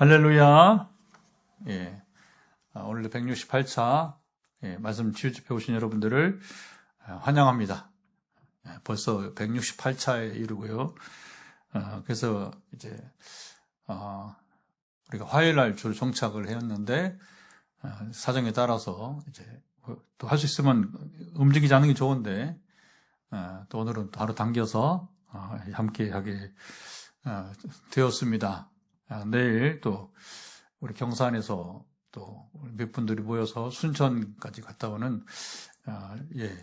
할렐루야. 예. 오늘도 168차 말씀 치유집회 오신 여러분들을 환영합니다. 벌써 168차에 이르고요. 그래서 이제 우리가 화요일 날 주로 정착을 했는데 사정에 따라서 이제 또 할 수 있으면 움직이지 않는 게 좋은데 또 오늘은 또 하루 당겨서 함께 하게 되었습니다. 내일 또 우리 경산에서 또 몇 분들이 모여서 순천까지 갔다 오는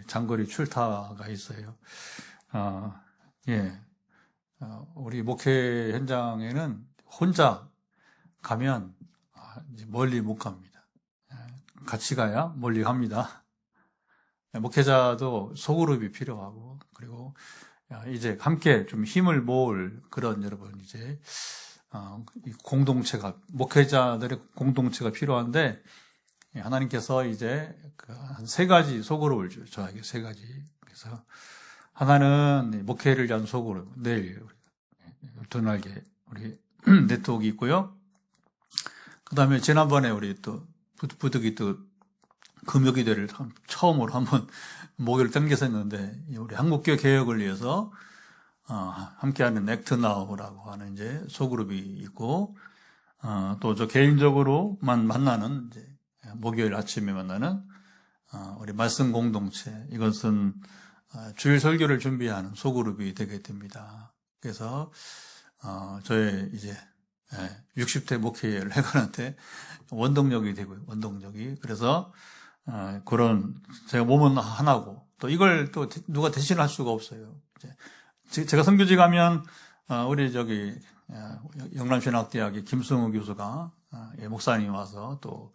장거리 출타가 있어요. 우리 목회 현장에는 혼자 가면 이제 멀리 못 갑니다. 같이 가야 멀리 갑니다. 목회자도 소그룹이 필요하고, 그리고 이제 함께 좀 힘을 모을 그런 여러분 이제 이 공동체가, 목회자들의 공동체가 필요한데, 하나님께서 이제 한 세 가지 소그룹을 줘요. 저에게 세 가지. 그래서 하나는 목회를 위한 소그룹, 내일 두 날개 우리 네트워크 있고요. 그 다음에 지난번에 우리 또 부득이 또 금요기대를 처음으로 한번 목요일 당겨서 했는데, 우리 한국교 개혁을 위해서 함께하는 액트나우라고 하는 이제 소그룹이 있고, 또 저 개인적으로만 만나는 이제 목요일 아침에 만나는 우리 말씀 공동체, 이것은 주일 설교를 준비하는 소그룹이 되게 됩니다. 그래서 저의 이제 60대 목회를 해가는데 원동력이 되고요. 원동력이. 그래서 그런 제가 몸은 하나고 또 이걸 또 누가 대신할 수가 없어요. 제가 선교지 가면 우리 저기 영남신학대학의 김승우 교수가 목사님이 와서 또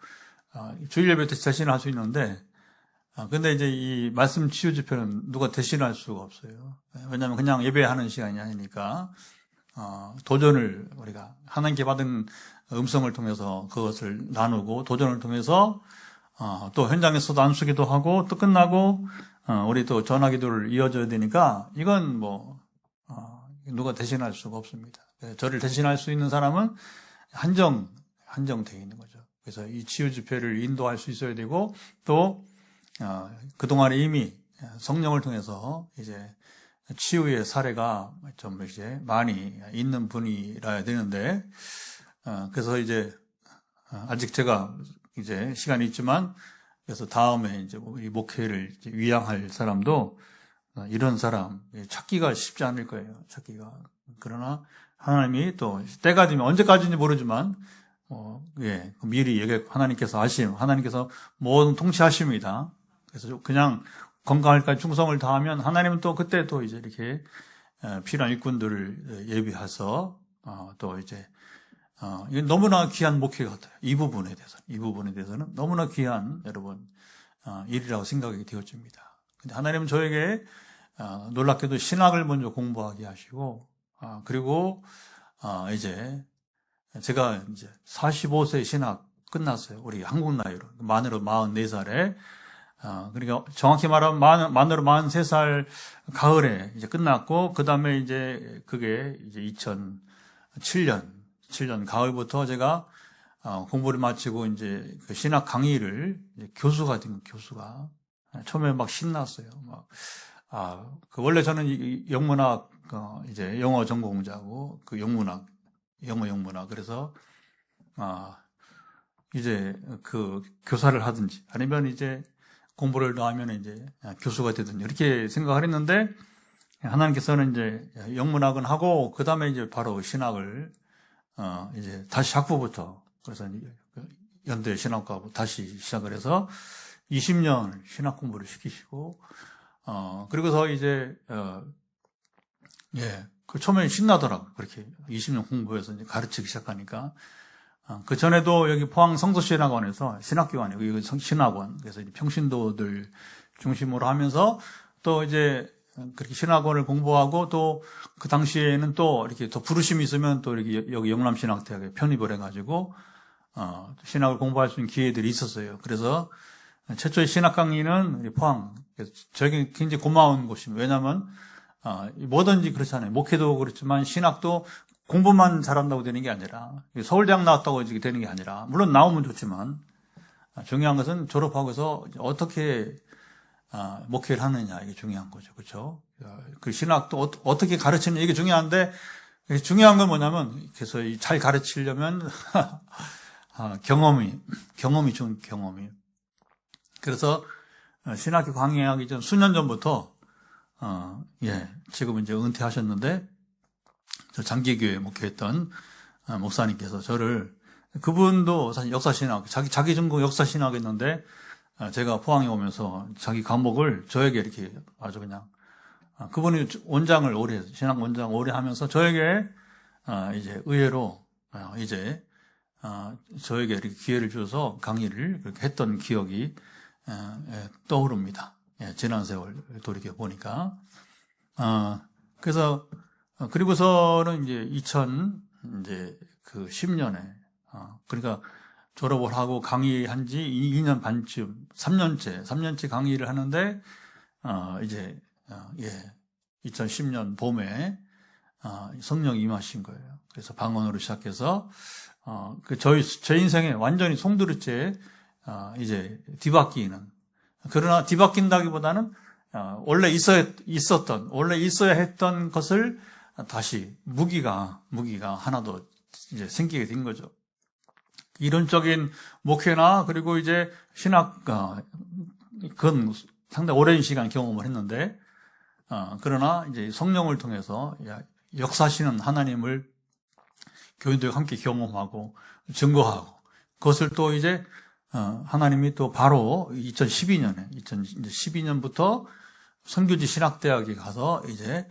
주일 예배 때 대신할 수 있는데, 근데 이제 이 말씀 치유 집회는 누가 대신할 수가 없어요. 왜냐하면 그냥 예배하는 시간이 아니니까 도전을 우리가 하나님께 받은 음성을 통해서 그것을 나누고, 도전을 통해서 또 현장에서도 안수기도 하고, 또 끝나고 우리 또 전화기도를 이어져야 되니까 이건 뭐 누가 대신할 수가 없습니다. 저를 대신할 수 있는 사람은 한정되어 있는 거죠. 그래서 이 치유 집회를 인도할 수 있어야 되고, 또 그동안에 이미 성령을 통해서 이제 치유의 사례가 좀 이제 많이 있는 분이라야 되는데, 그래서 이제 아직 제가 이제 시간이 있지만, 그래서 다음에 이제 이 목회를 이제 위양할 사람도 이런 사람 찾기가 쉽지 않을 거예요. 찾기가. 그러나 하나님이 또 때가 되면, 언제까지인지 모르지만 미리 하나님께서 하나님께서 모든 통치하십니다. 그래서 그냥 건강할까지 충성을 다하면 하나님은 또 그때 또 이제 이렇게 필요한 일꾼들을 예비해서 또 이제 이건 너무나 귀한 목회 같아요. 이 부분에 대해서는 너무나 귀한 여러분 일이라고 생각이 되어집니다. 근데 하나님은 저에게 놀랍게도 신학을 먼저 공부하게 하시고, 그리고 이제 제가 이제 45세 신학 끝났어요. 우리 한국 나이로 만으로 44살에. 그러니까 정확히 말하면 만으로 43살 가을에 이제 끝났고, 그 다음에 이제 그게 이제 2007년 가을부터 제가 공부를 마치고 이제 그 신학 강의를 이제 교수가 된 교수가 처음에 막 신났어요. 원래 저는 영문학 이제 영어 전공자고, 그 영어 영문학. 그래서 이제 그 교사를 하든지 아니면 이제 공부를 더 하면 이제 교수가 되든지 이렇게 생각을 했는데, 하나님께서는 이제 영문학은 하고 그 다음에 이제 바로 신학을 이제 다시 학부부터, 그래서 연대 신학과부 다시 시작을 해서 20년 신학 공부를 시키시고, 그리고서 이제 그 처음에 신나더라고요. 그렇게 20년 공부해서 이제 가르치기 시작하니까. 그 전에도 여기 포항 성서신학원에서 신학교관이고, 여기 신학원, 그래서 평신도들 중심으로 하면서 또 이제 그렇게 신학원을 공부하고, 또 그 당시에는 또 이렇게 더 부르심이 있으면 또 이렇게 여기 영남신학대학에 편입을 해가지고 신학을 공부할 수 있는 기회들이 있었어요. 그래서 최초의 신학 강의는 우리 포항, 저에게 굉장히 고마운 곳입니다. 왜냐하면 뭐든지 그렇잖아요. 목회도 그렇지만 신학도 공부만 잘한다고 되는 게 아니라, 서울대학 나왔다고 이제 되는 게 아니라, 물론 나오면 좋지만, 중요한 것은 졸업하고서 어떻게 목회를 하느냐, 이게 중요한 거죠. 그렇죠? 그 신학도 어떻게 가르치는 이게 중요한데, 중요한 건 뭐냐면, 그래서 잘 가르치려면 경험이 좋은 경험이. 그래서 신학교 강의하기 전 수년 전부터 지금 이제 은퇴하셨는데, 저 장기교회 목회했던 목사님께서 그분도 사실 역사신학, 자기 전공 역사신학 했는데, 제가 포항에 오면서 자기 과목을 저에게 이렇게 아주 그냥, 그분이 신학 원장 오래 하면서 저에게, 이제 의외로, 저에게 이렇게 기회를 주셔서 강의를 그렇게 했던 기억이, 떠오릅니다. 지난 세월 돌이켜 보니까. 그래서, 그리고서는 이제 10년에, 그러니까 졸업을 하고 강의한 지 2년 반쯤, 3년째 강의를 하는데, 2010년 봄에, 성령이 임하신 거예요. 그래서 방언으로 시작해서, 제 인생에 완전히 송두리째, 이제 뒤바뀌는, 그러나 뒤바뀐다기보다는, 원래 있어야 했던 것을 다시 무기가 하나 더 이제 생기게 된 거죠. 이론적인 목회나 그리고 이제 신학, 그건 상당히 오랜 시간 경험을 했는데, 그러나 이제 성령을 통해서 역사하시는 하나님을 교인들과 함께 경험하고 증거하고, 그것을 또 이제 하나님이 또 바로 2012년부터 선교지 신학대학에 가서 이제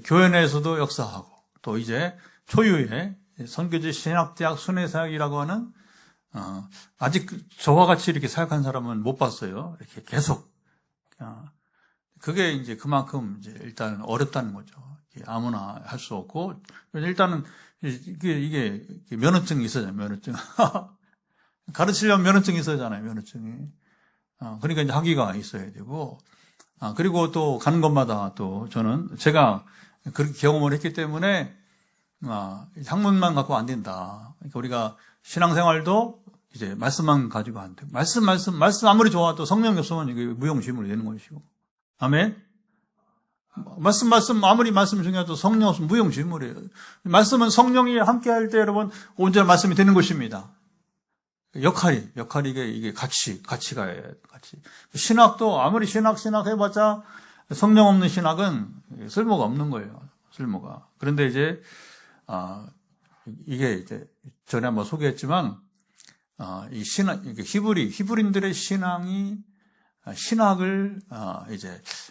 교회 내에서도 역사하고, 또 이제 초유의 선교지 신학대학 순회사역이라고 하는, 아직 저와 같이 이렇게 사역한 사람은 못 봤어요. 이렇게 계속. 그게 이제 그만큼 이제 일단 어렵다는 거죠. 아무나 할 수 없고, 일단은 이게 면허증이 있어야 돼요, 면허증. 가르치려면 면허증이 있어야 하잖아요, 면허증이. 그러니까 이제 학위가 있어야 되고, 그리고 또 가는 곳마다 또 제가 그렇게 경험을 했기 때문에, 학문만 갖고 안 된다. 그러니까 우리가 신앙생활도 이제 말씀만 가지고 안 돼. 말씀 아무리 좋아도 성령이 없으면 이게 무용지물이 되는 것이고. 아멘? 말씀 아무리 말씀 중요해도 성령 없으면 무용지물이에요. 말씀은 성령이 함께 할 때 여러분 온전한 말씀이 되는 것입니다. 역할이 이게 같이가 같이. 신학도 아무리 신학 해봤자 성령 없는 신학은 쓸모가 없는 거예요. 쓸모가. 그런데 이제 이게 이제 전에 한번 소개했지만 이 히브리인들의 신학을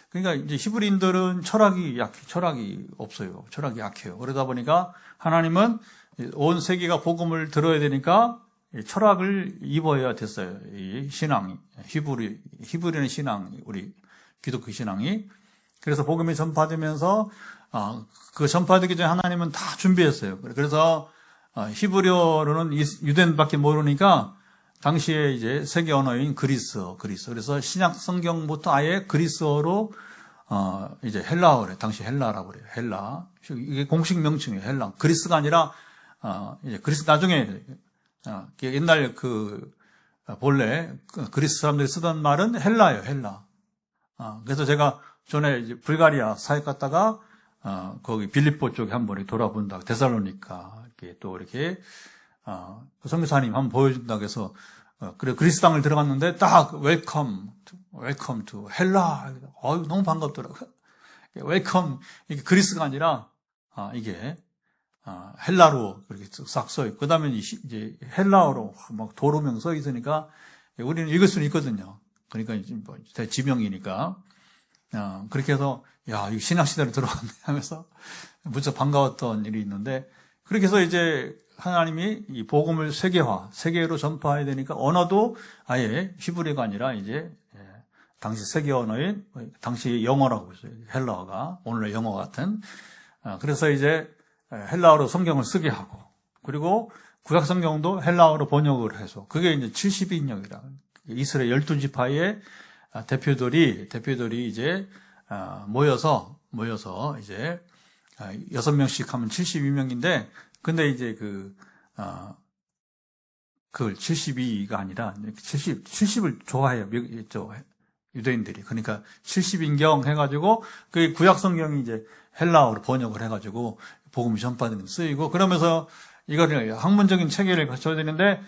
그러니까 이제 히브리인들은 철학이 없어요. 철학이 약해요. 그러다 보니까 하나님은 온 세계가 복음을 들어야 되니까 철학을 입어야 됐어요. 이 신앙이 히브리는 신앙, 우리 기독교 신앙이. 그래서 복음이 전파되면서 그 전파되기 전에 하나님은 다 준비했어요. 그래서 히브리어로는 유대인밖에 모르니까 당시에 이제 세계 언어인 그리스어. 그래서 신약 성경부터 아예 그리스어로 이제 헬라어래. 당시 헬라라고 그래요. 헬라. 이게 공식 명칭이에요. 헬라. 그리스가 아니라 이제 그리스 나중에 옛날 본래 그리스 사람들이 쓰던 말은 헬라예요. 헬라. 그래서 제가 전에 이제 불가리아 사역 갔다가 거기 빌립보 쪽에 한번 돌아본다. 데살로니카 또 이렇게 그 선교사님 한번 보여준다고 해서 그래 그리스 땅을 들어갔는데 딱 웰컴 투 헬라. 너무 반갑더라고요. 웰컴 이게 그리스가 아니라 이게 헬라로 그렇게 싹 써 있고 그다음에 이제 헬라어로 막 도로명 써 있으니까 우리는 읽을 수는 있거든요. 그러니까 이제 뭐 지명이니까 그렇게 해서 이거 신학 시대로 들어왔네 하면서 무척 반가웠던 일이 있는데 그렇게 해서 이제 하나님이 이 복음을 세계로 전파해야 되니까 언어도 아예 히브리가 아니라 이제 당시 세계 언어인 당시 영어라고 했어요. 헬라어가 오늘의 영어 같은. 그래서 이제 헬라어로 성경을 쓰게 하고 그리고 구약 성경도 헬라어로 번역을 해서 그게 이제 70인역이라 이스라엘 12지파의 대표들이 이제 모여서 이제 6명씩 하면 72명인데, 근데 이제 그걸 72가 아니라 70을 좋아해요. 유대인들이. 그러니까 70인경 해가지고 그 구약 성경이 이제 헬라어로 번역을 해가지고 복음이 전파되는 쓰이고, 그러면서 이거를 학문적인 체계를 갖춰야 되는데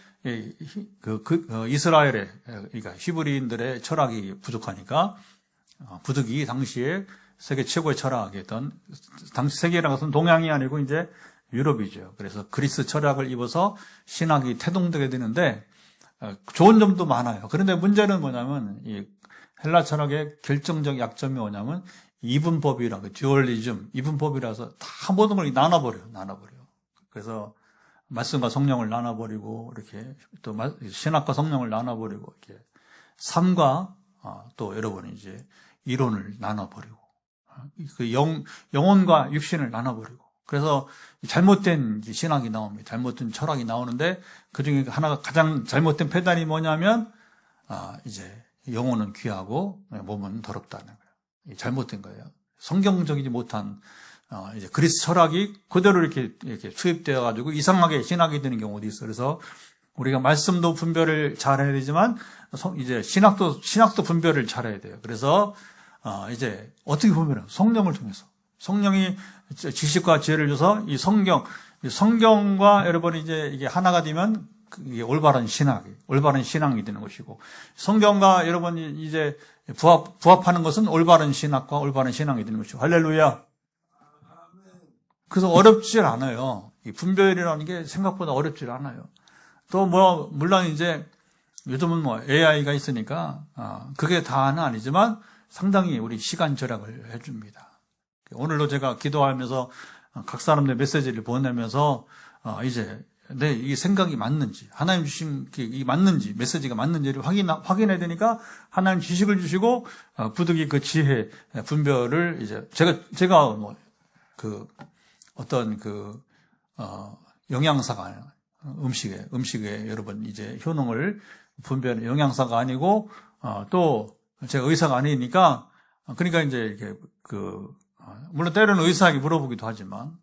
이스라엘의, 그러니까 히브리인들의 철학이 부족하니까 부득이 당시에 세계 최고의 철학이었던, 당시 세계라는 것은 동양이 아니고 이제 유럽이죠. 그래서 그리스 철학을 입어서 신학이 태동되게 되는데 좋은 점도 많아요. 그런데 문제는 뭐냐면 이 헬라 철학의 결정적 약점이 뭐냐면 이분법이라고, 듀얼리즘, 이분법이라서 다 모든 걸 나눠버려요. 그래서 말씀과 성령을 나눠버리고, 이렇게 또 신학과 성령을 나눠버리고, 이렇게 삶과 또 여러분 이제 이론을 나눠버리고, 그 영혼과 육신을 나눠버리고, 그래서 잘못된 신학이 나옵니다. 잘못된 철학이 나오는데 그 중에 하나가 가장 잘못된 패단이 뭐냐면 이제 영혼은 귀하고 몸은 더럽다는 거예요. 잘못된 거예요. 성경적이지 못한 이제 그리스 철학이 그대로 이렇게 수입되어 가지고 이상하게 신학이 되는 경우도 있어요. 그래서 우리가 말씀도 분별을 잘해야 되지만 이제 신학도 분별을 잘해야 돼요. 그래서 이제 어떻게 보면 성령을 통해서, 성령이 지식과 지혜를 줘서 이 성경과 여러분이 이제 이게 하나가 되면 이게 올바른 신앙이 되는 것이고, 성경과 여러분이 이제 부합하는 것은 올바른 신학과 올바른 신앙이 되는 것이고, 할렐루야. 그래서 어렵질 않아요. 이 분별이라는 게 생각보다 어렵질 않아요. 또 물론 이제 요즘은 AI가 있으니까 그게 다는 아니지만 상당히 우리 시간 절약을 해줍니다. 오늘도 제가 기도하면서 각 사람들 메시지를 보내면서 이제 이 생각이 맞는지, 하나님 주신 이 맞는지, 메시지가 맞는지를 확인해야 되니까 하나님 지식을 주시고 부득이 그 지혜 분별을 이제 제가 어떤 영양사가 음식에 여러분 이제 효능을 분별하는 영양사가 아니고 또 제가 의사가 아니니까, 그러니까 이제 이렇게 물론 때로는 의사에게 물어보기도 하지만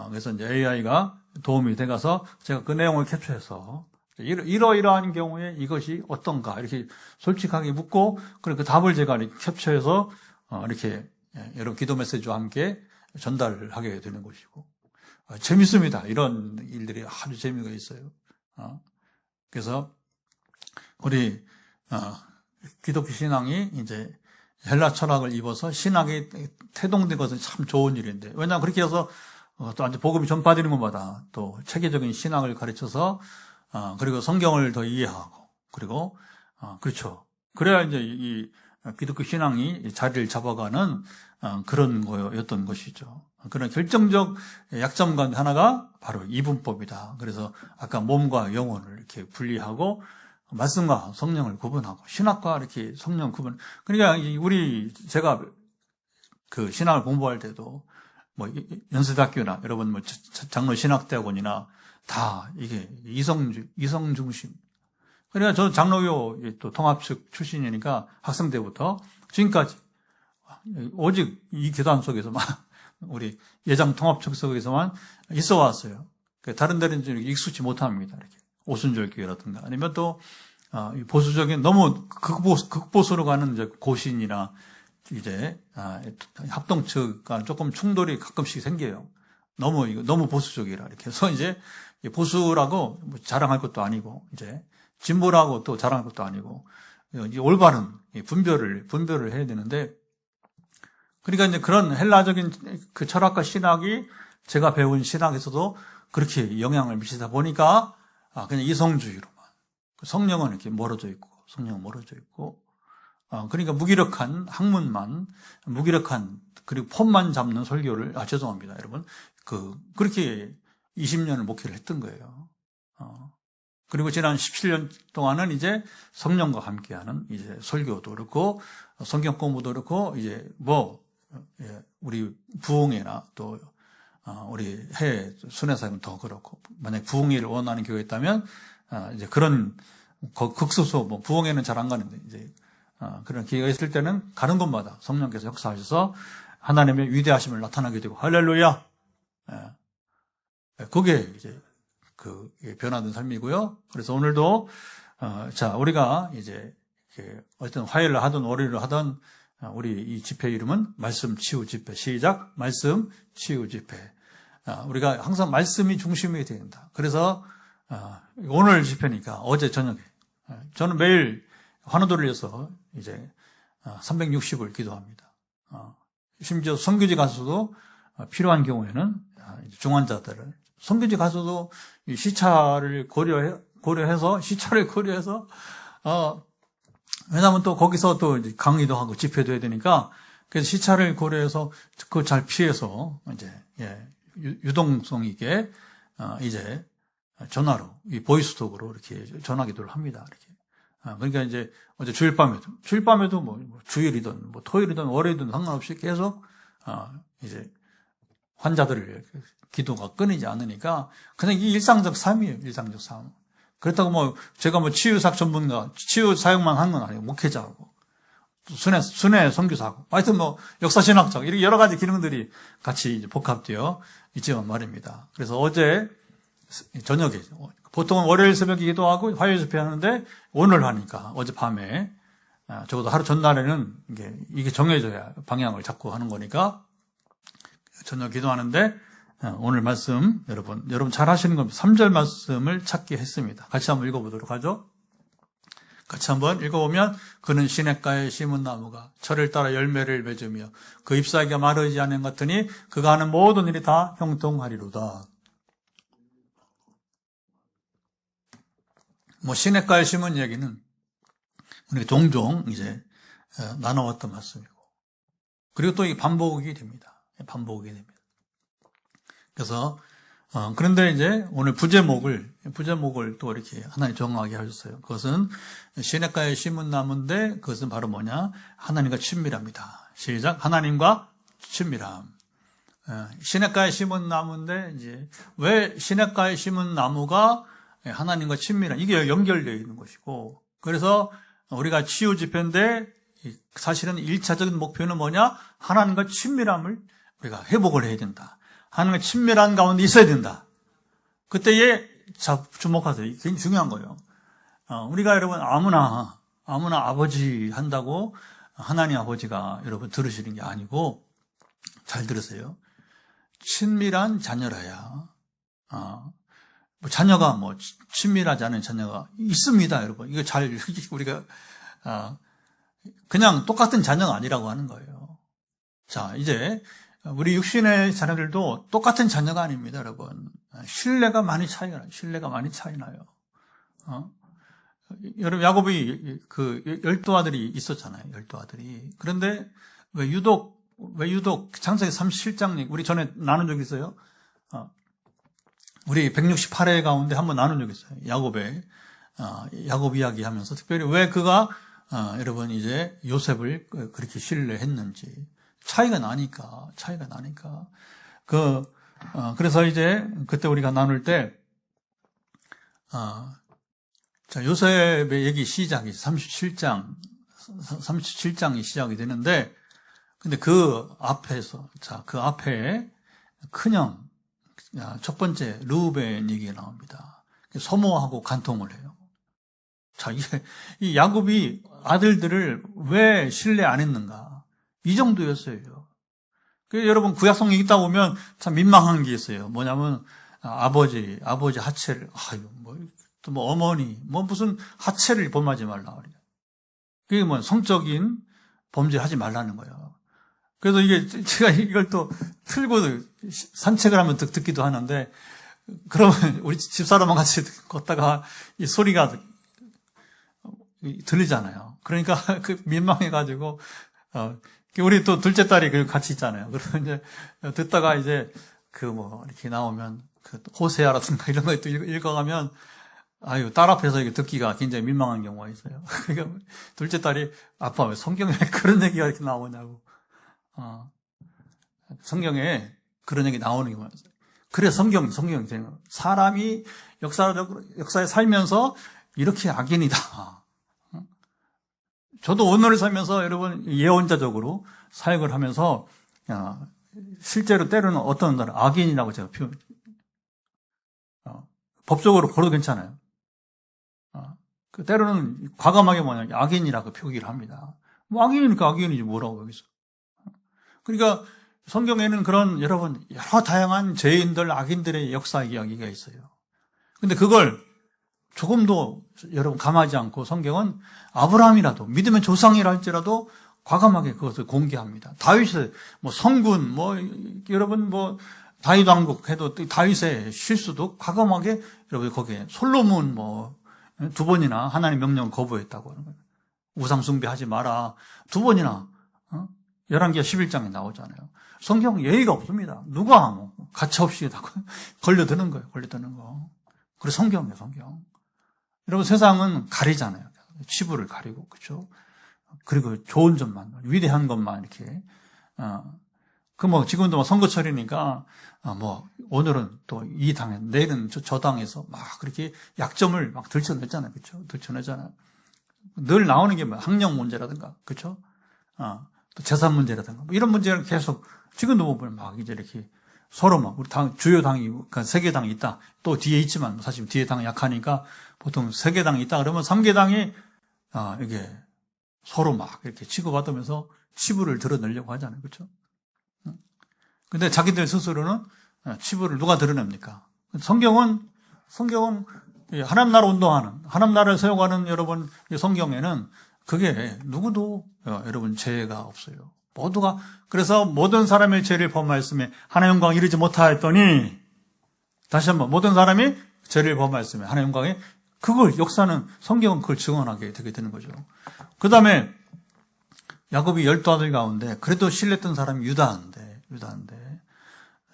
그래서 이제 AI가 도움이 돼가서 제가 그 내용을 캡처해서 이러이러한 경우에 이것이 어떤가 이렇게 솔직하게 묻고, 그리고 그 답을 제가 이렇게 캡처해서 이렇게 여러분 기도 메시지와 함께 전달을 하게 되는 것이고, 재밌습니다. 이런 일들이 아주 재미가 있어요. 그래서 우리 기독교 신앙이 이제 헬라 철학을 입어서 신학이 태동된 것은 참 좋은 일인데, 왜냐하면 그렇게 해서 또 복음이 전파되는 것마다 또 체계적인 신학을 가르쳐서 그리고 성경을 더 이해하고, 그리고 그렇죠. 그래야 이제 이 기독교 신앙이 자리를 잡아가는 그런 거였던 것이죠. 그런 결정적 약점 가운데 하나가 바로 이분법이다. 그래서 아까 몸과 영혼을 이렇게 분리하고 말씀과 성령을 구분하고 신학과 이렇게 성령 구분. 그러니까 제가 그 신학을 공부할 때도 연세대학교나 여러분 장로 신학대학원이나 다 이게 이성 중심. 그러니까 저는 장로교 또 통합측 출신이니까 학생 때부터 지금까지 오직 이 교단 속에서만 우리 예장 통합측 속에서만 있어 왔어요. 다른 데는 좀 익숙치 못합니다. 이렇게 오순절교회라든가 아니면 또 보수적인 너무 극보수로 가는 이제 고신이나 이제 합동측과 조금 충돌이 가끔씩 생겨요. 너무 보수적이라 이렇게 해서 이제 보수라고 자랑할 것도 아니고 이제 진보라고 또 자랑할 것도 아니고 올바른 분별을 해야 되는데, 그러니까 이제 그런 헬라적인 그 철학과 신학이 제가 배운 신학에서도 그렇게 영향을 미치다 보니까 그냥 이성주의로만, 성령은 이렇게 멀어져 있고, 그러니까 무기력한 학문만, 그리고 폼만 잡는 설교를, 죄송합니다, 여러분. 그렇게 20년을 목회를 했던 거예요. 그리고 지난 17년 동안은 이제 성령과 함께하는 이제 설교도 그렇고, 성경 공부도 그렇고, 이제 우리 부흥회나 또, 우리 해외 순회사는 더 그렇고, 만약 부흥회를 원하는 교회에 있다면, 이제 그런, 극소수, 부흥회는 잘 안 가는데, 이제, 그런 기회가 있을 때는 가는 곳마다 성령께서 역사하셔서, 하나님의 위대하심을 나타나게 되고, 할렐루야! 그게 이제 변화된 삶이고요. 그래서 오늘도, 우리가 이제, 어떤 화요일을 하든 월요일을 하든, 우리 이 집회 이름은 말씀 치유 집회. 시작. 말씀 치유 집회. 우리가 항상 말씀이 중심이 된다. 그래서, 오늘 집회니까 어제 저녁에, 저는 매일 환호도를 이제 360을 기도합니다. 심지어 선교지 가서도 필요한 경우에는 중환자들을 선교지 가서도 시차를 고려해서 왜냐하면 또 거기서 또 이제 강의도 하고 집회도 해야 되니까 그래서 시차를 고려해서 그걸 잘 피해서 이제 유동성 있게 이제 전화로 이 보이스톡으로 이렇게 전화 기도를 합니다. 이렇게. 그러니까 이제 어제 주일밤에도 뭐 주일이든 뭐 토요일이든 월요일이든 상관없이 계속 이제 환자들을 기도가 끊이지 않으니까 그냥 이 일상적 삶이에요. 일상적 삶. 그렇다고 뭐 제가 뭐 치유사학 전문가, 치유 사역만 한 건 아니고 목회자하고 순회 선교사하고 하여튼 뭐 역사신학자 이렇게 여러 가지 기능들이 같이 이제 복합되어 있지만 말입니다. 그래서 어제 저녁에 보통은 월요일 새벽에 기도하고 화요일 집회하는데 오늘 하니까 어젯밤에 적어도 하루 전날에는 이게 정해져야 방향을 잡고 하는 거니까 저녁 기도하는데 오늘 말씀 여러분 잘 하시는 겁니다. 3절 말씀을 찾게 했습니다. 같이 한번 읽어보도록 하죠. 같이 한번 읽어보면 그는 시냇가에 심은 나무가 철을 따라 열매를 맺으며 그 잎사귀가 마르지 않은 것 같으니 그가 하는 모든 일이 다 형통하리로다. 뭐 시냇가에 심은 얘기는 우리가 종종 이제 나눠왔던 말씀이고 그리고 또 이게 반복이 됩니다. 그래서 그런데 이제 오늘 부제목을 또 이렇게 하나님 정하게 하셨어요. 그것은 시냇가에 심은 나무인데 그것은 바로 뭐냐? 하나님과 친밀합니다. 시작. 하나님과 친밀함. 시냇가에 심은 나무인데 이제 왜 시냇가에 심은 나무가 하나님과 친밀한 이게 연결되어 있는 것이고 그래서 우리가 치유 집회인데 사실은 1차적인 목표는 뭐냐? 하나님과 친밀함을 우리가 회복을 해야 된다. 하나님과 친밀한 가운데 있어야 된다. 그때에 주목하세요. 굉장히 중요한 거예요. 우리가 여러분 아무나 아버지 한다고 하나님 아버지가 여러분 들으시는 게 아니고 잘 들으세요. 친밀한 자녀라야 자녀가 친밀하지 않은 자녀가 있습니다, 여러분. 이거 우리가, 그냥 똑같은 자녀가 아니라고 하는 거예요. 자, 이제, 우리 육신의 자녀들도 똑같은 자녀가 아닙니다, 여러분. 신뢰가 많이 차이 나요. 여러분, 야곱이 12아들이 있었잖아요, 12아들이. 그런데 왜 유독 창세기 37장, 우리 전에 나눈 적이 있어요. 우리 168회 가운데 한번 나눈 적이 있어요. 야곱 이야기 하면서 특별히 왜 그가, 여러분 이제 요셉을 그렇게 신뢰했는지. 차이가 나니까. 그래서 이제 그때 우리가 나눌 때, 요셉의 얘기 시작이 37장이 시작이 되는데, 근데 그 앞에 큰형, 첫 번째 르우벤 얘기가 나옵니다. 소모하고 간통을 해요. 자, 이 야곱이 아들들을 왜 신뢰 안 했는가? 이 정도였어요. 그래서 여러분 구약성경 읽다 보면 참 민망한 게 있어요. 뭐냐면 아버지 하체를 또 어머니 무슨 하체를 범하지 말라 그래요. 그게 성적인 범죄하지 말라는 거예요. 그래서 제가 이걸 또 틀고 산책을 하면 듣기도 하는데, 그러면 우리 집사람과 같이 걷다가 이 소리가 들리잖아요. 그러니까 민망해가지고, 우리 또 둘째 딸이 같이 있잖아요. 그러면 이제 듣다가 이제 이렇게 나오면 호세아라든가 이런 거 또 읽어가면, 딸 앞에서 이게 듣기가 굉장히 민망한 경우가 있어요. 그러니까 둘째 딸이 아빠 왜 성경에 그런 얘기가 이렇게 나오냐고. 성경에 그런 얘기 나오는 게 많아요. 그래서 성경이 사람이 역사에 살면서 이렇게 악인이다. 저도 오늘을 살면서 여러분 예언자적으로 사역을 하면서 실제로 때로는 어떤 날은 악인이라고 제가 법적으로 걸어도 괜찮아요. 때로는 과감하게 악인이라고 표기를 합니다. 뭐 악인이니까 악인이지 뭐라고 여기서. 그러니까 성경에는 그런 여러분 여러 다양한 죄인들, 악인들의 역사 이야기가 있어요. 근데 그걸 조금도 여러분 감하지 않고 성경은 아브라함이라도 믿음의 조상이라 할지라도 과감하게 그것을 공개합니다. 다윗의 성군 여러분 다윗 왕국 해도 다윗의 실수도 과감하게 여러분 거기에 솔로몬 2번이나 하나님의 명령을 거부했다고 하는 거예요. 우상 숭배하지 마라. 2번이나 11개 11장에 나오잖아요. 성경 예의가 없습니다. 누가 가차없이 다 걸려드는 거예요. 걸려드는 거. 그리고 성경이에요. 성경. 여러분 세상은 가리잖아요. 치부를 가리고 그렇죠. 그리고 좋은 점만 위대한 것만 이렇게 지금도 선거철이니까 오늘은 또 이 당에 내일은 저 당에서 막 그렇게 약점을 막 들춰냈잖아요. 그렇죠? 들춰내잖아요. 늘 나오는 게 학력 문제라든가 그렇죠? 또 재산 문제라든가 이런 문제를 계속 지금도 보면 막 이제 이렇게 서로 우리 당 주요 당이 그러니까 세 개 당이 있다. 또 뒤에 있지만 사실 뒤에 당이 약하니까 보통 세 개 당이 있다 그러면 3개 당이 이게 서로 막 이렇게 치고받으면서 치부를 드러내려고 하잖아요. 그렇죠? 근데 자기들 스스로는 치부를 누가 드러냅니까? 성경은 하나님 나라 운동하는, 하나님 나라를 세워가는 여러분 성경에는 그게 누구도 여러분 죄가 없어요. 모두가 그래서 모든 사람의 죄를 범하였으며 하나님 영광 이르지 못하였더니 다시 한번 모든 사람이 죄를 범하였으며 하나님 영광에 그걸 역사는 성경은 그걸 증언하게 되게 되는 거죠. 그 다음에 야곱이 12아들 가운데 그래도 신뢰했던 사람이 유다인데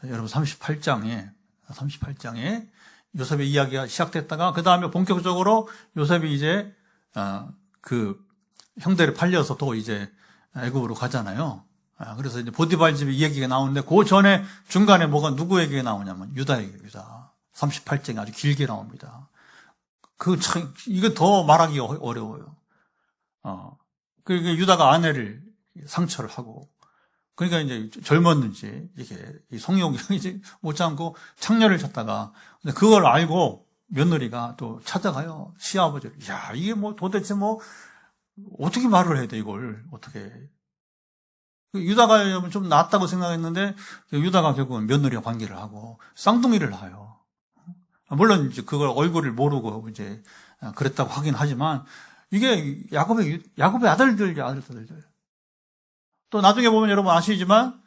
여러분 38장에 요셉의 이야기가 시작됐다가 그 다음에 본격적으로 요셉이 이제 그 형들에 팔려서 또 이제 애굽으로 가잖아요. 그래서 이제 보디발 집의 이야기가 나오는데 그 전에 중간에 뭐가 누구에게 나오냐면 유다에게 유다 38장이 아주 길게 나옵니다. 이거 더 말하기가 어려워요. 그 유다가 아내를 상처를 하고 그러니까 이제 젊었는지 이렇게 성욕이 이제 못지않고 창녀를 찾다가 근데 그걸 알고 며느리가 또 찾아가요. 시아버지를. 야, 이게 도대체 어떻게 말을 해야 돼, 이걸. 어떻게. 유다가 좀 낫다고 생각했는데, 유다가 결국은 며느리와 관계를 하고, 쌍둥이를 낳아요. 물론, 이제 그걸 얼굴을 모르고, 이제, 그랬다고 하긴 하지만, 이게 야곱의 아들들. 또 나중에 보면 여러분 아시지만,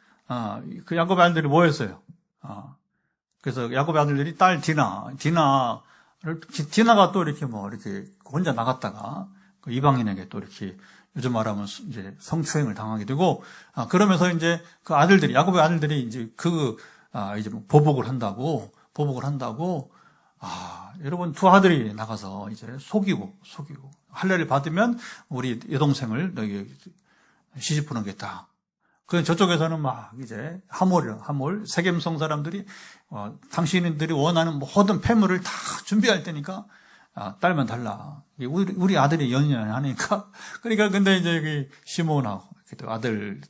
그 야곱의 아들들이 뭐였어요? 그래서 야곱의 아들들이 딸 디나가 또 이렇게 이렇게 혼자 나갔다가, 그 이방인에게 또 이렇게 요즘 말하면 이제 성추행을 당하게 되고 그러면서 이제 그 아들들이 야곱의 아들들이 이제 이제 보복을 한다고 여러분 두 아들이 나가서 이제 속이고 할례를 받으면 우리 여동생을 너희 시집 보내겠다. 그 저쪽에서는 막 이제 하몰 세겜성 사람들이 당신들이 원하는 모든 패물을 다 준비할 테니까 딸만 달라. 우리 아들이 연연하니까. 그러니까 근데 이제 시몬하고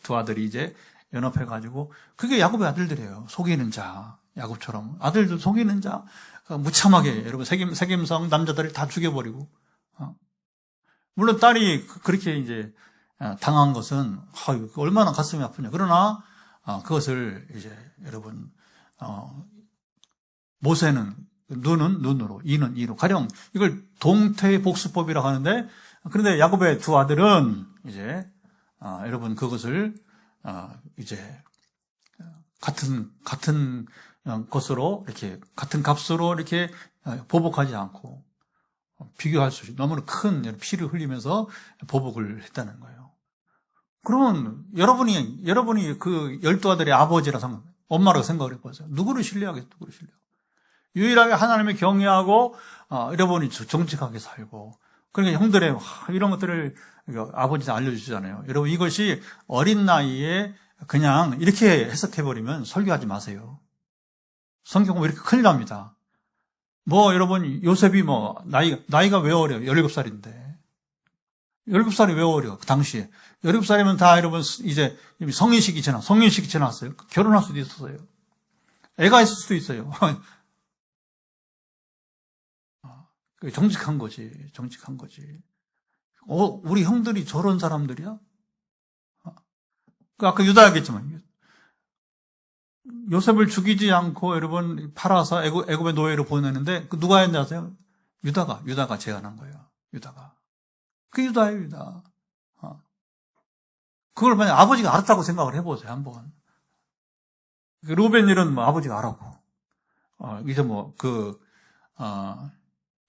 두 아들이 이제 연합해가지고 그게 야곱의 아들들이에요. 속이는 자, 야곱처럼 아들들 속이는 자, 무참하게 여러분 세겜성 남자들을 다 죽여버리고. 물론 딸이 그렇게 이제 당한 것은 얼마나 가슴이 아프냐. 그러나 그것을 이제 여러분 모세는 눈은 눈으로, 이는 이로. 가령 이걸 동태복수법이라고 하는데, 그런데 야곱의 두 아들은 이제 여러분 그것을 이제 같은 것으로 이렇게 같은 값으로 이렇게 보복하지 않고 비교할 수 없이 너무나 큰 피를 흘리면서 보복을 했다는 거예요. 그러면 여러분이 그 12아들의 아버지라 엄마라고 생각을 해보세요. 누구를 신뢰하겠어요? 유일하게 하나님을 경외하고 여러분이 정직하게 살고 그러니까 형들의 이런 것들을 아버지한테 알려주시잖아요. 여러분 이것이 어린 나이에 그냥 이렇게 해석해버리면 설교하지 마세요. 성경 보면 이렇게 큰일 납니다. 여러분 요셉이 나이가 왜 어려요? 17살인데 17살이 왜 어려? 그 당시에. 17살이면 다 여러분 이제 성인식이 지났어요. 결혼할 수도 있었어요. 애가 있을 수도 있어요. 정직한 거지. 우리 형들이 저런 사람들이야? 아까 유다였겠지만 요셉을 죽이지 않고 여러분 팔아서 애굽의 노예로 보내는데 누가 했는지 아세요? 유다가 제안한 거예요. 유다가. 그 유다예요, 유다. 그걸 만약 아버지가 알았다고 생각을 해보세요, 한번. 루벤 일은 뭐 아버지가 알았고. 이제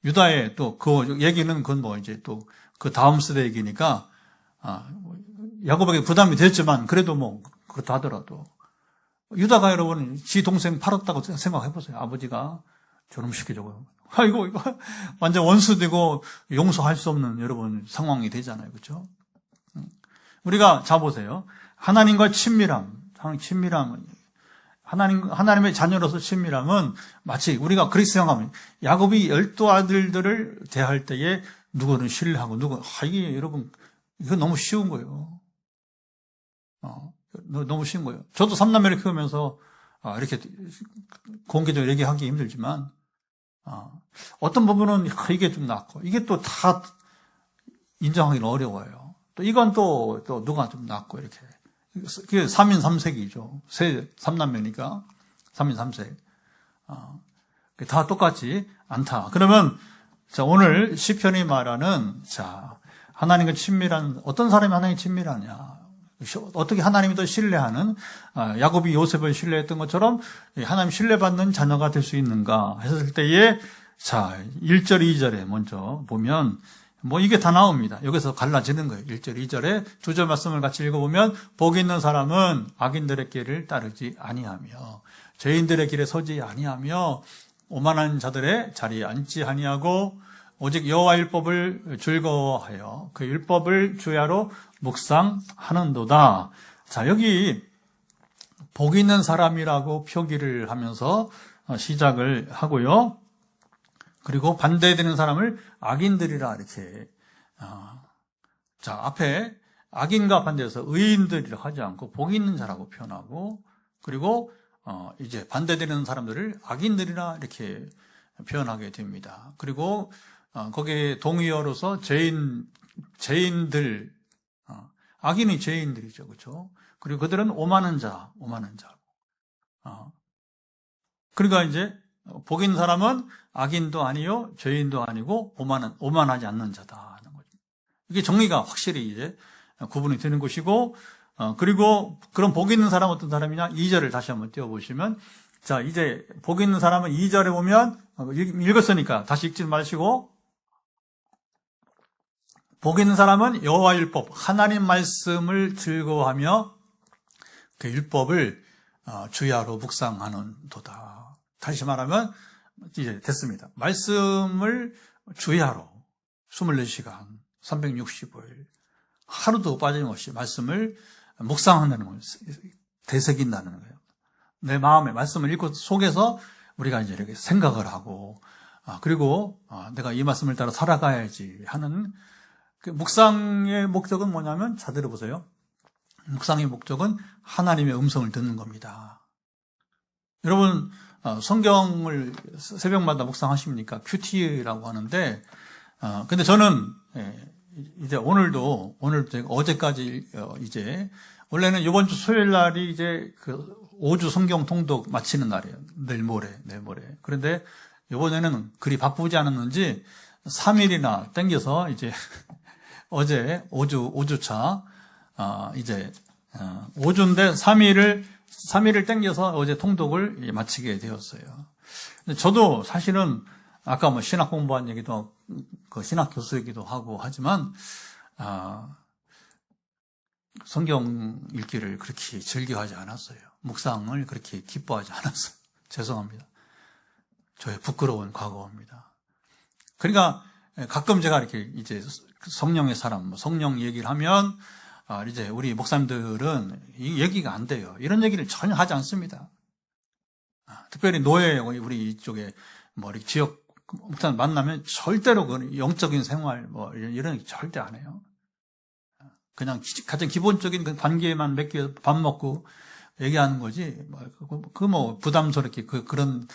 유다의 또 그 얘기는 그건 뭐 이제 또 그 다음 세대 얘기니까, 야곱에게 부담이 됐지만 그래도 뭐 그렇다 하더라도. 유다가 여러분 지 동생 팔았다고 생각해보세요. 아버지가 저놈 시켜주고. 이거 완전 원수되고 용서할 수 없는 여러분 상황이 되잖아요. 그렇죠? 우리가 보세요. 하나님과 하나님의 자녀로서 친밀함은 마치 우리가 그리스 생각하면 야곱이 12아들들을 대할 때에 누구는 신뢰하고 이게 여러분 이거 너무 쉬운 거예요. 너무 쉬운 거예요. 저도 3남매를 키우면서 이렇게 공개적으로 얘기하기 힘들지만 어떤 부분은 이게 좀 낫고 이게 또 다 인정하기는 어려워요. 또 이건 또 누가 좀 낫고 이렇게 그게 3인 3색이죠. 3남매니까 3인 3색. 다 똑같지 않다. 그러면 오늘 시편이 말하는 하나님과 친밀한 어떤 사람이 하나님과 친밀하냐? 어떻게 하나님이 더 신뢰하는 야곱이 요셉을 신뢰했던 것처럼 하나님 신뢰받는 자녀가 될 수 있는가 했을 때에 1절 2절에 먼저 보면 이게 다 나옵니다. 여기서 갈라지는 거예요. 1절 2절에 두 절 말씀을 같이 읽어보면 복 있는 사람은 악인들의 길을 따르지 아니하며 죄인들의 길에 서지 아니하며 오만한 자들의 자리에 앉지 아니하고 오직 여호와 율법을 즐거워하여 그 율법을 주야로 묵상하는도다. 여기 복 있는 사람이라고 표기를 하면서 시작을 하고요. 그리고 반대되는 사람을 악인들이라 이렇게 앞에 악인과 반대해서 의인들이라 하지 않고 복 있는 자라고 표현하고 그리고 이제 반대되는 사람들을 악인들이라 이렇게 표현하게 됩니다. 그리고 거기에 동의어로서 죄인들, 악인이 죄인들이죠, 그렇죠? 그리고 그들은 오만한 자. 그러니까 이제 복 있는 사람은 악인도 아니요, 죄인도 아니고 오만하지 않는 자다 하는 거죠. 이게 정리가 확실히 이제 구분이 되는 것이고, 그리고 그런 복 있는 사람은 어떤 사람이냐? 2절을 다시 한번 띄워보시면, 이제 복 있는 사람은 2절에 보면 읽었으니까 다시 읽지 마시고. 복 있는 사람은 여호와 율법, 하나님 말씀을 즐거워하며 그 율법을 주야로 묵상하는 도다. 다시 말하면 이제 됐습니다. 말씀을 주야로 24시간 365일 하루도 빠짐없이 말씀을 묵상한다는 거예요. 되새긴다는 거예요. 내 마음에 말씀을 읽고 속에서 우리가 이제 이렇게 생각을 하고 그리고 내가 이 말씀을 따라 살아가야지 하는 그 묵상의 목적은 뭐냐면 잘 들어보세요. 묵상의 목적은 하나님의 음성을 듣는 겁니다. 여러분 성경을 새벽마다 묵상하십니까? 큐티라고 하는데 근데 저는 이제 오늘도 어제까지 이제 원래는 이번 주 수요일 날이 이제 그 5주 성경 통독 마치는 날이에요. 내일 모레. 그런데 이번에는 그리 바쁘지 않았는지 3일이나 땡겨서 이제 어제 5주차 이제 5주인데 3일을 땡겨서 어제 통독을 마치게 되었어요. 근데 저도 사실은 아까 뭐 신학 공부한 얘기도 그 신학 교수이기도 하고 하지만 성경 읽기를 그렇게 즐겨하지 않았어요. 묵상을 그렇게 기뻐하지 않았어요. 죄송합니다. 저의 부끄러운 과거입니다. 그러니까 가끔 제가 이렇게 이제 성령의 사람, 성령 얘기를 하면 이제 우리 목사님들은 이 얘기가 안 돼요. 이런 얘기를 전혀 하지 않습니다. 특별히 노예 우리 이쪽에 뭐 이렇게 지역 목사님 만나면 절대로 그 영적인 생활 뭐 이런 게 절대 안 해요. 그냥 가장 기본적인 그 관계만 맺기 밥 먹고 얘기하는 거지. 부담스럽게 그런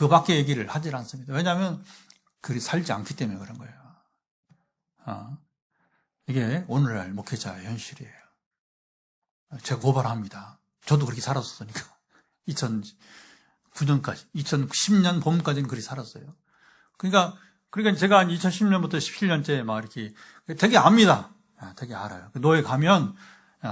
밖에 얘기를 하질 않습니다. 왜냐하면 그리 살지 않기 때문에 그런 거예요. 이게 오늘날 목회자의 현실이에요. 제가 고발합니다. 저도 그렇게 살았으니까. 2009년까지, 2010년 봄까지는 그렇게 살았어요. 그러니까 제가 한 2010년부터 17년째 막 이렇게 되게 압니다. 되게 알아요. 노예 가면,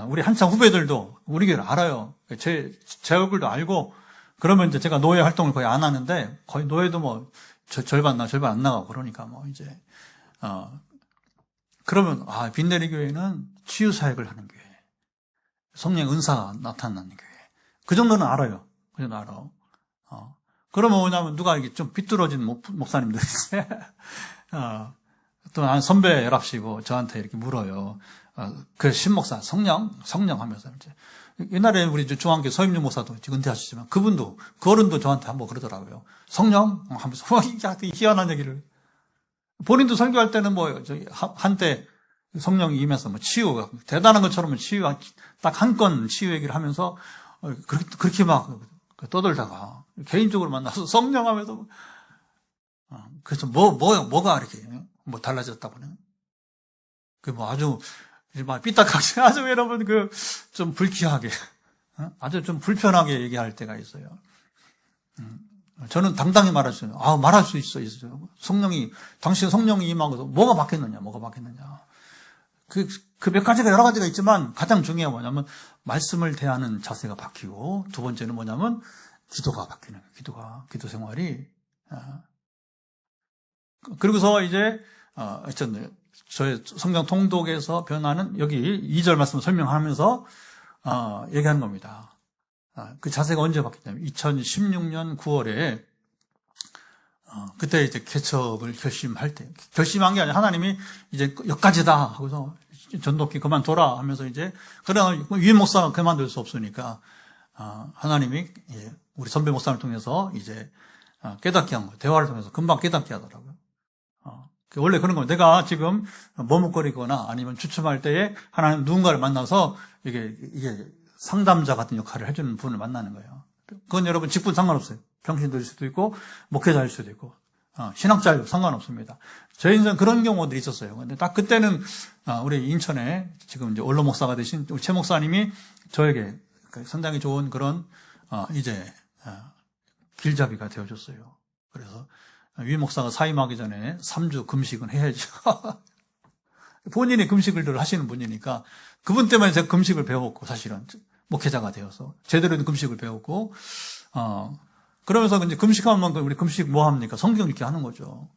우리 한참 후배들도 우리 교회를 알아요. 제 얼굴도 알고, 그러면 이제 제가 노예 활동을 거의 안 하는데, 거의 노예도 뭐, 절반 안 나가고 그러니까 뭐 이제, 그러면, 빈내리 교회는 치유사역을 하는 교회. 성령 은사가 나타나는 교회. 그 정도는 알아요. 그 정도 알아. 그러면 뭐냐면 누가 이게 좀 삐뚤어진 목사님들이 있어요. 또 한 선배 연합시고 저한테 이렇게 물어요. 그 신목사 성령 하면서 이제 옛날에 우리 중앙교 서임준 목사도 지금 은퇴하셨지만 그 어른도 저한테 한번 그러더라고요. 성령 하면서 희한한 얘기를. 본인도 설교할 때는 한때 성령이 임해서 치유가 대단한 것처럼 딱 한 건 치유 얘기를 하면서 그렇게 막 떠들다가 개인적으로 만나서 성령 하면서 그래서 뭐가 이렇게 달라졌다고요? 아주 막 삐딱하게 아주 여러분 좀 불쾌하게 아주 좀 불편하게 얘기할 때가 있어요. 저는 당당히 말할 수 있어요. 말할 수 있어요. 당신 성령이 임하고서 뭐가 바뀌었느냐. 그 몇 가지가 여러 가지가 있지만 가장 중요한 뭐냐면 말씀을 대하는 자세가 바뀌고 두 번째는 뭐냐면 기도가 바뀌는 거예요. 기도 생활이. 그리고서 이제 저의 성경 통독에서 변하는 여기 2절 말씀을 설명하면서 얘기하는 겁니다. 그 자세가 언제 바뀌냐면 2016년 9월에 그때 이제 개척을 결심할 때 결심한 게 아니라 하나님이 이제 여기까지다 하고서 전도기 그만둬라 하면서 이제 그러나 유인 목사가 그만둘 수 없으니까 하나님이 우리 선배 목사를 통해서 이제 깨닫게 한 거예요. 대화를 통해서 금방 깨닫게 하더라고요. 원래 그런 겁니다. 내가 지금 머뭇거리거나 아니면 주춤할 때에 하나님 누군가를 만나서 이게 상담자 같은 역할을 해주는 분을 만나는 거예요. 그건 여러분 직분 상관없어요. 평신도일 수도 있고 목회자일 수도 있고 신학자일 상관없습니다. 제 인생 그런 경우들이 있었어요. 근데 딱 그때는 우리 인천에 지금 이제 원로 목사가 되신 우리 최 목사님이 저에게 상당히 좋은 그런 이제 길잡이가 되어줬어요. 그래서 위 목사가 사임하기 전에 3주 금식은 해야죠. 본인이 금식을 늘 하시는 분이니까 그분 때문에 제가 금식을 배웠고 사실은 목회자가 되어서 제대로 된 금식을 배웠고 그러면서 이제 금식하면 우리 금식 뭐 합니까? 성경 읽기 하는 거죠.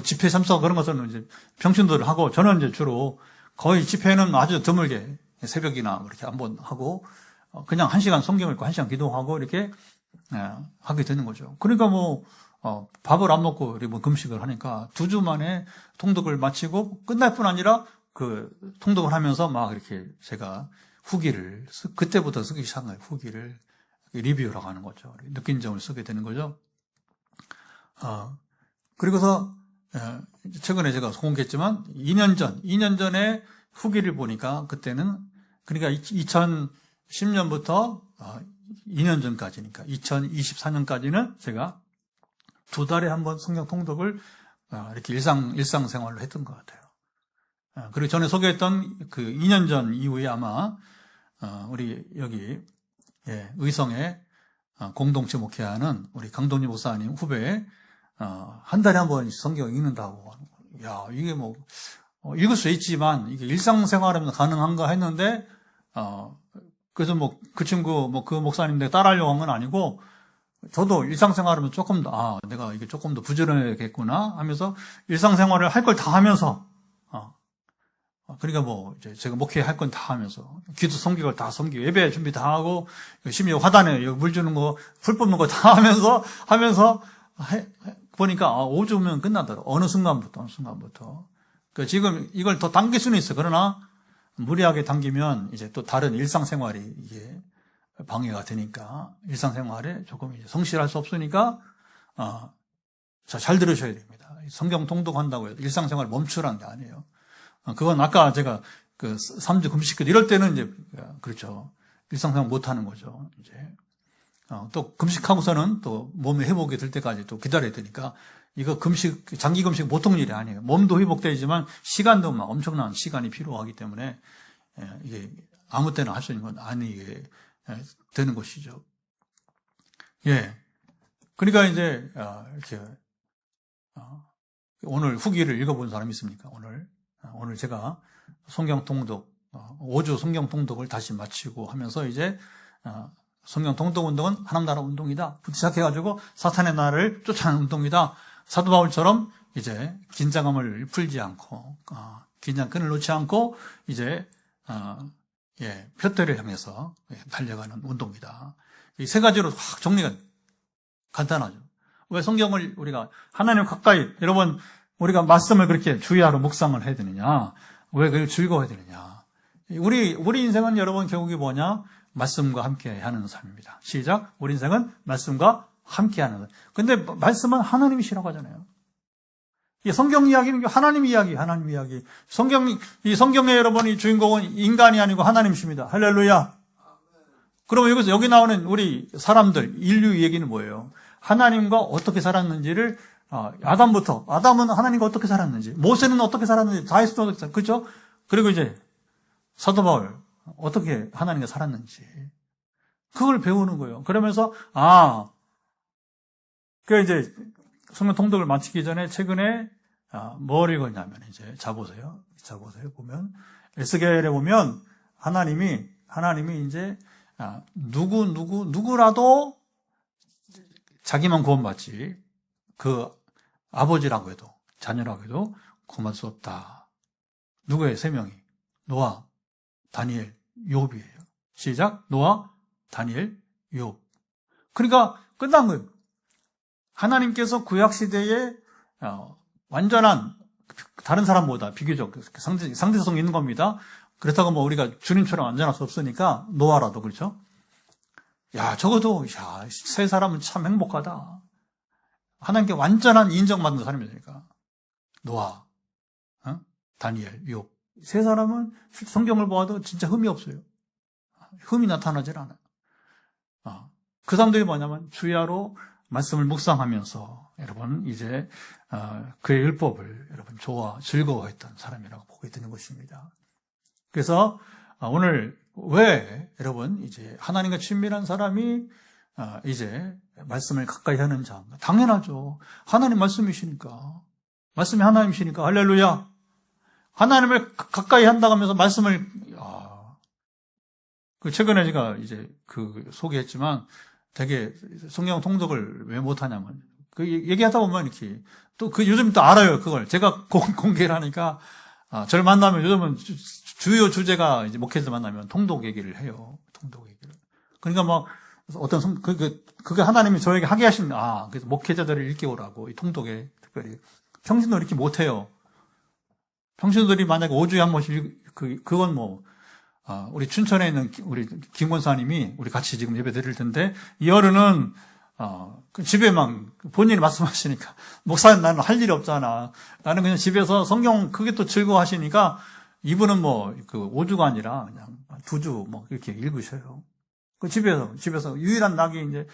집회 참석 그런 것은 이제 평신도를 하고 저는 이제 주로 거의 집회는 아주 드물게 새벽이나 그렇게 한번 하고 그냥 1시간 성경 읽고 1시간 기도하고 이렇게 하게 되는 거죠. 그러니까 밥을 안 먹고 우리 금식을 하니까 2주 만에 통독을 마치고 끝날 뿐 아니라 그 통독을 하면서 막 이렇게 제가 후기를 그때부터 쓰기 시작한 거예요. 후기를 리뷰라고 하는 거죠. 느낀 점을 쓰게 되는 거죠. 그리고서 최근에 제가 공개했지만 2년 전에 후기를 보니까 그때는 그러니까 2010년부터 2년 전까지니까 2024년까지는 제가 2달에 한 번 성경 통독을 이렇게 일상생활로 했던 것 같아요. 그리고 전에 소개했던 그 2년 전 이후에 아마 우리 여기 의성에 공동체 목회하는 우리 강동리 목사님 후배 한 달에 한 번 성경 읽는다고. 이게 읽을 수 있지만 이게 일상생활하면서 가능한가 했는데 그래서 그 친구 그 목사님 내가 따라하려고 한 건 아니고 저도 일상생활하면 조금 더 내가 이게 조금 더 부지런해야겠구나 하면서 일상생활을 할 걸 다 하면서 그러니까 이제 제가 목회할 건 다 하면서 기도 섬기고 다 섬기고 예배 준비 다 하고 심지어 화단에 물 주는 거 풀 뽑는 거 다 하면서 보니까 5주면 끝나더라고. 어느 순간부터. 그러니까 지금 이걸 더 당길 수는 있어. 그러나 무리하게 당기면 이제 또 다른 일상생활이 이게 방해가 되니까 일상생활에 조금 이제 성실할 수 없으니까 잘 들으셔야 됩니다. 성경 통독한다고 해서 일상생활을 멈추라는 게 아니에요. 그건 아까 제가 그 3주 금식 이럴 때는 이제 그렇죠. 일상생활 못 하는 거죠. 이제 또 금식하고서는 또 몸이 회복이 될 때까지 또 기다려야 되니까 이거 금식 장기 금식 보통 일이 아니에요. 몸도 회복되지만 시간도 막 엄청난 시간이 필요하기 때문에 이게 아무 때나 할 수 있는 건 아니게 되는 것이죠. 예. 그러니까 이제 이렇게 오늘 후기를 읽어본 사람이 있습니까? 오늘 제가 성경 통독 5주 성경 통독을 다시 마치고 하면서 이제 성경 통독 운동은 하나님 나라 운동이다. 부터 시작해가지고 사탄의 나라를 쫓아내는 운동이다. 사도 바울처럼 이제 긴장감을 풀지 않고 긴장끈을 놓지 않고 이제 표대를 향해서 달려가는 운동이다. 이 세 가지로 확 정리가 간단하죠. 왜 성경을 우리가 하나님 가까이 여러분 우리가 말씀을 그렇게 주의하러 묵상을 해야 되느냐? 왜 그걸 즐거워야 되느냐? 우리 인생은 여러분 결국이 뭐냐? 말씀과 함께 하는 삶입니다. 시작. 우리 인생은 말씀과 함께 하는 삶. 근데 말씀은 하나님이시라고 하잖아요. 이 성경 이야기는 하나님 이야기. 이 성경의 여러분이 주인공은 인간이 아니고 하나님이십니다. 할렐루야. 그러면 여기서 여기 나오는 우리 사람들, 인류 얘기는 뭐예요? 하나님과 어떻게 살았는지를 아담은 하나님과 어떻게 살았는지, 모세는 어떻게 살았는지, 다윗은 어떻게 살았는지, 그렇죠? 그리고 이제 사도 바울 어떻게 하나님과 살았는지 그걸 배우는 거예요. 그러면서 그 이제 성경 통독을 마치기 전에 최근에 뭘 읽었냐면 이제 자보세요 보면 에스겔에 보면 하나님이 이제 누구라도 자기만 구원받지 그 아버지라고 해도 자녀라고 해도 구원할 수 없다. 누구예요? 세 명이 노아, 다니엘, 욥이에요. 시작. 노아, 다니엘, 욥. 그러니까 끝난 거예요. 하나님께서 구약시대에 완전한 다른 사람보다 비교적 상대성이 있는 겁니다. 그렇다고 뭐 우리가 주님처럼 완전할 수 없으니까 노아라도 그렇죠. 적어도 세 사람은 참 행복하다. 하나님께 완전한 인정받는 사람이니까 노아, 다니엘, 욥 세 사람은 성경을 보아도 진짜 흠이 없어요. 흠이 나타나질 않아요. 그 사람들이 뭐냐면 주야로 말씀을 묵상하면서 여러분 이제 그의 율법을 여러분 즐거워했던 사람이라고 보게 되는 것입니다. 그래서 오늘 왜 여러분 이제 하나님과 친밀한 사람이 이제 말씀을 가까이 하는 자 당연하죠. 하나님 말씀이 하나님이시니까 할렐루야. 하나님을 가까이 한다고 하면서 말씀을 최근에 제가 이제 소개했지만 되게 성경 통독을 왜 못하냐면 얘기하다 보면 이렇게 또 요즘 또 알아요. 그걸 제가 공개를 하니까 저를 만나면 요즘은 주요 주제가 이제 목회자 만나면 통독 얘기를 해요. 통독 얘기를. 그러니까 막 어떤 그게 하나님이 저에게 하게 하신 그래서 목회자들을 일깨우라고 이 통독에 특별히 평신도 이렇게 못해요. 평신도들이 만약에 5주에 한 번씩 그건 뭐 우리 춘천에 있는 우리 김 권사님이 우리 같이 지금 예배 드릴 텐데 이 어른은 집에만 본인이 말씀하시니까 목사님 나는 할 일이 없잖아. 나는 그냥 집에서 성경 그게 또 즐거워하시니까 이분은 뭐 5주가 아니라 그냥 2주 뭐 이렇게 읽으셔요. 집에서 유일한 낙이 이제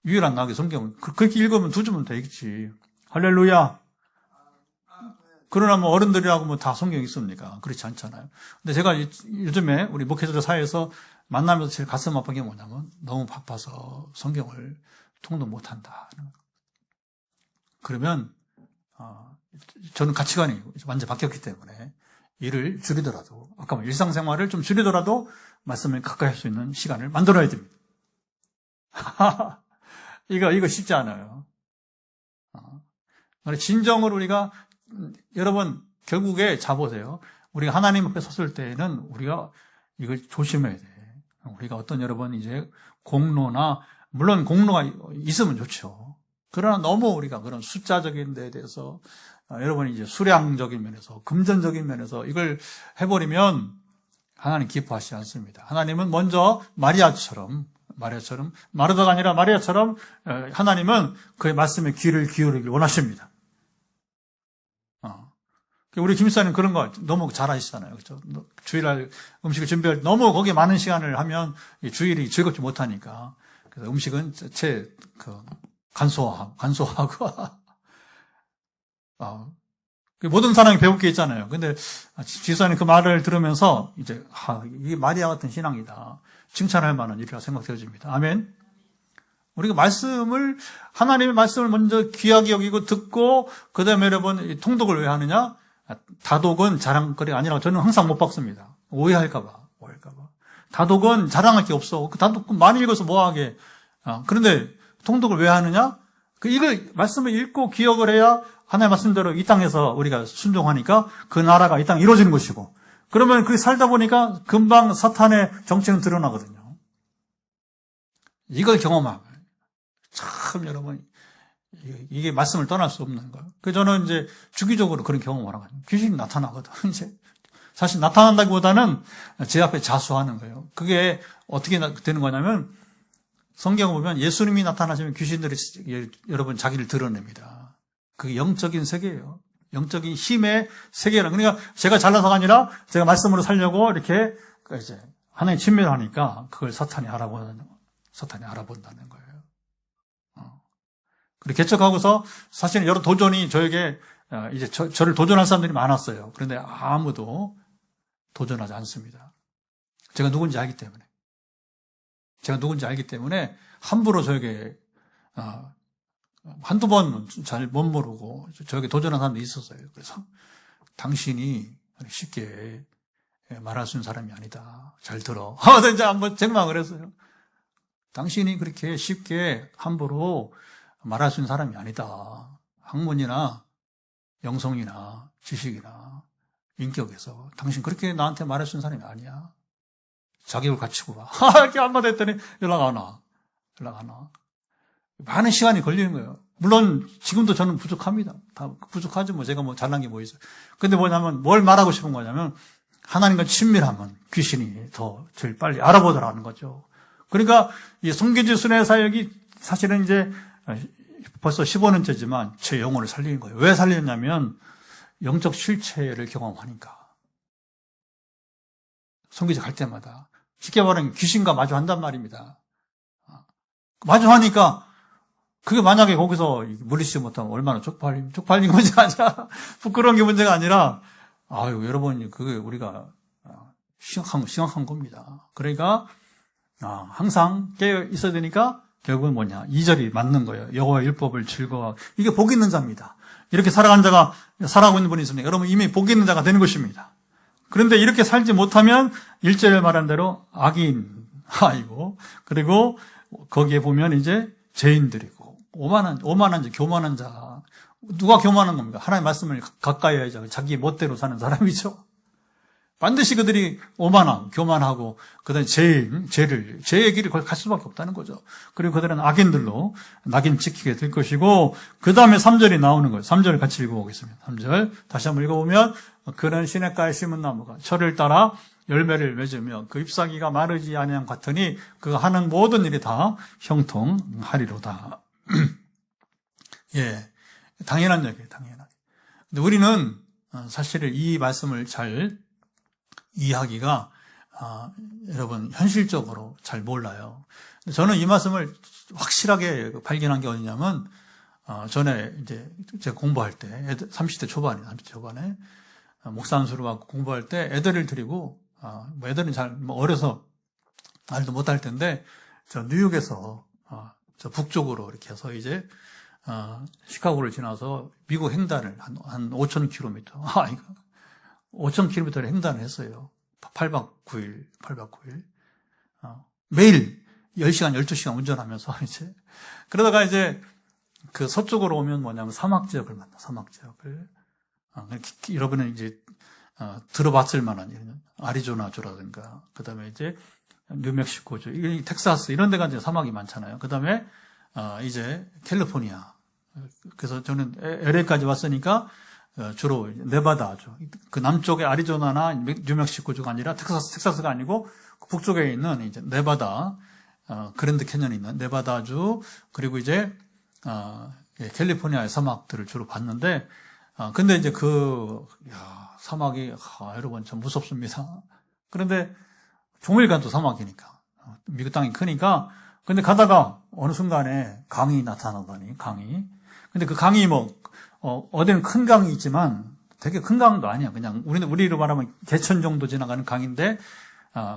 유일한 낙이 성경을 그렇게 읽으면 2주면 되겠지. 할렐루야. 그러나 뭐 어른들이라고 뭐 다 성경이 있습니까? 그렇지 않잖아요. 근데 제가 요즘에 우리 목회자들 사이에서 만나면서 제일 가슴 아픈 게 뭐냐면 너무 바빠서 성경을 통독 못한다. 그러면 저는 가치관이 완전 바뀌었기 때문에 일을 줄이더라도 아까 뭐 일상생활을 좀 줄이더라도 말씀을 가까이 할 수 있는 시간을 만들어야 됩니다. 이거 쉽지 않아요. 진정으로 우리가 여러분 결국에 자보세요. 우리가 하나님 앞에 섰을 때에는 우리가 이걸 조심해야 돼. 우리가 어떤 여러분 이제 공로나 물론 공로가 있으면 좋죠. 그러나 너무 우리가 그런 숫자적인 데에 대해서 여러분이 이제 수량적인 면에서 금전적인 면에서 이걸 해버리면 하나님 기뻐하시지 않습니다. 하나님은 먼저 마르다가 아니라 마리아처럼 하나님은 그의 말씀에 귀를 기울이길 원하십니다. 우리 김사님 그런 거 너무 잘 하시잖아요. 그죠? 주일날 음식을 준비할 때 너무 거기에 많은 시간을 하면 주일이 즐겁지 못하니까. 그래서 음식은 간소하고, 모든 사람이 배울 게 있잖아요. 근데 지사님 그 말을 들으면서 이제 이게 마리아 같은 신앙이다. 칭찬할 만한 일이라 생각되어집니다. 아멘. 우리가 하나님의 말씀을 먼저 귀하게 여기고 듣고, 그 다음에 여러분, 통독을 왜 하느냐? 다독은 자랑거리가 아니라고 저는 항상 못 박습니다. 오해할까봐. 다독은 자랑할 게 없어. 그 다독 많이 읽어서 뭐하게. 그런데 통독을 왜 하느냐? 이걸 말씀을 읽고 기억을 해야 하나님의 말씀대로 이 땅에서 우리가 순종하니까 그 나라가 이 땅에 이루어지는 것이고, 그러면 그렇게 살다 보니까 금방 사탄의 정체는 드러나거든요. 이걸 경험하면 참 여러분, 이게 말씀을 떠날 수 없는 거예요. 그래서 저는 이제 주기적으로 그런 경험을 하거든요. 귀신이 나타나거든. 이제 사실 나타난다기보다는 제 앞에 자수하는 거예요. 그게 어떻게 되는 거냐면, 성경을 보면 예수님이 나타나시면 귀신들이 여러분 자기를 드러냅니다. 그게 영적인 세계예요. 영적인 힘의 세계라는. 그러니까 제가 잘나서가 아니라 제가 말씀으로 살려고 이렇게 이제 하나님 친밀을 하니까 그걸 사탄이 알아본다는 거예요. 그리고 개척하고서 사실은 여러 도전이 저에게 이제 저를 도전할 사람들이 많았어요. 그런데 아무도 도전하지 않습니다. 제가 누군지 알기 때문에 함부로 저에게 한두 번 잘 못 모르고 저에게 도전한 사람도 있었어요. 그래서 당신이 쉽게 말할 수 있는 사람이 아니다. 잘 들어. 이제 한번 책망을 했어요. 당신이 그렇게 쉽게 함부로 말할 수 있는 사람이 아니다. 학문이나 영성이나 지식이나 인격에서 당신 그렇게 나한테 말할 수 있는 사람이 아니야. 자격을 갖추고 와. 이렇게 한마디 했더니 연락 안 와. 많은 시간이 걸리는 거예요. 물론 지금도 저는 부족합니다. 다 부족하죠. 제가 잘난 게 뭐 있어요. 근데 뭐냐면 뭘 말하고 싶은 거냐면 하나님과 친밀하면 귀신이 더 제일 빨리 알아보더라는 거죠. 그러니까 이 송기지 순회 사역이 사실은 이제 벌써 15년째지만 제 영혼을 살리는 거예요. 왜 살리냐면 영적 실체를 경험하니까. 송기지 갈 때마다 쉽게 말하면 귀신과 마주한단 말입니다. 마주하니까 그게 만약에 거기서 물리치지 못하면 얼마나 쪽팔린 게 문제가 아니라 부끄러운 게 문제가 아니라 여러분 그게 우리가 심각한 겁니다. 그러니까 항상 깨어 있어야 되니까 결국은 뭐냐? 2절이 맞는 거예요. 여호와의 율법을 즐거워하고. 이게 복 있는 자입니다. 이렇게 살아가고 있는 분이 있으면 여러분 이미 복 있는 자가 되는 것입니다. 그런데 이렇게 살지 못하면 1절에 말한 대로 악인이고, 그리고 거기에 보면 이제 죄인들이고, 오만한 자, 교만한 자. 누가 교만한 겁니까? 하나님의 말씀을 가까이 해야죠. 자기 멋대로 사는 사람이죠. 반드시 그들이 오만하고 교만하고 그다음에 죄의 길을 갈 수밖에 없다는 거죠. 그리고 그들은 악인들로 낙인 찍히게 될 것이고, 그 다음에 3절이 나오는 거예요. 3절을 같이 읽어보겠습니다. 3절 다시 한번 읽어보면, 그는 시냇가에 심은 나무가 철을 따라 열매를 맺으며 그 잎사귀가 마르지 아니함 같으니 그가 하는 모든 일이 다 형통하리로다. 예, 당연한 얘기예요. 당연하게. 근데 우리는 사실은 이 말씀을 잘 이해하기가 여러분 현실적으로 잘 몰라요. 저는 이 말씀을 확실하게 발견한 게 어디냐면 전에 이제 제가 공부할 때 30대 초반에 목사 안수로 받고 공부할 때 애들을 데리고 애들은 잘 어려서 말도 못할 텐데 저 뉴욕에서 저 북쪽으로 이렇게 해서 이제 시카고를 지나서 미국 횡단을 한 5,000km 5,000km를 횡단을 했어요. 8박 9일. 매일 10시간, 12시간 운전하면서 이제. 그러다가 이제 그 서쪽으로 오면 뭐냐면 사막 지역을 만나, 사막 지역을. 여러분은 이제, 들어봤을 만한, 아리조나주라든가, 그 다음에 이제 뉴멕시코주, 텍사스, 이런 데가 이제 사막이 많잖아요. 그 다음에, 이제 캘리포니아. 그래서 저는 LA까지 왔으니까, 주로 네바다주, 그 남쪽의 아리조나나 뉴멕시코주가 아니라 텍사스가 아니고 북쪽에 있는 이제 네바다, 그랜드 캐년이 있는 네바다주, 그리고 이제 캘리포니아의 사막들을 주로 봤는데 근데 이제 사막이, 여러분 참 무섭습니다. 그런데 종일간도 사막이니까. 미국 땅이 크니까. 근데 가다가 어느 순간에 강이 나타나더니, 강이. 근데 그 강이 어디는 큰 강이 있지만 되게 큰 강도 아니야. 그냥 우리로 말하면 개천 정도 지나가는 강인데,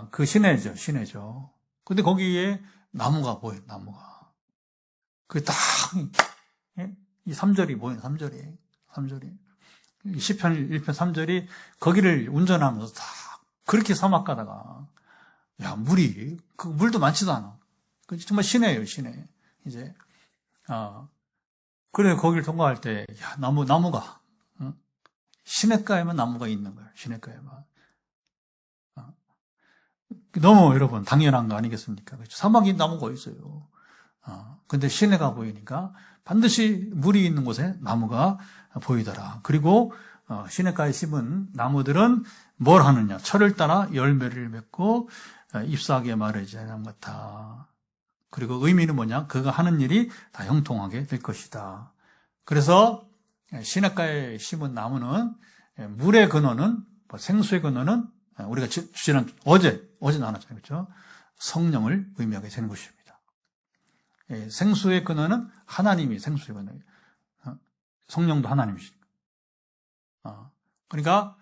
그 시내죠. 근데 거기에 나무가 보여요, 나무가. 이 3절이 보여요, 3절이. 시편 1편 3절이 거기를 운전하면서 다 그렇게 사막 가다가, 물도 많지도 않아. 정말 시내예요, 시내. 이제, 그래, 거기를 통과할 때, 나무가, 응? 시냇가에만 나무가 있는 거예요, 시냇가에만. 너무 여러분, 당연한 거 아니겠습니까? 사막에 나무가 있어요. 근데 시내가 보이니까 반드시 물이 있는 곳에 나무가 보이더라. 그리고, 시냇가에 심은 나무들은 뭘 하느냐? 철을 따라 열매를 맺고, 잎사귀에 마르지 않은 것 같아. 그리고 의미는 뭐냐? 그가 하는 일이 다 형통하게 될 것이다. 그래서 시냇가에 심은 나무는 물의 근원은, 생수의 근원은 우리가 어제 나눴잖아요. 그렇죠? 성령을 의미하게 되는 것입니다. 생수의 근원은 하나님이 생수의 근원이에요. 성령도 하나님이십니다. 그러니까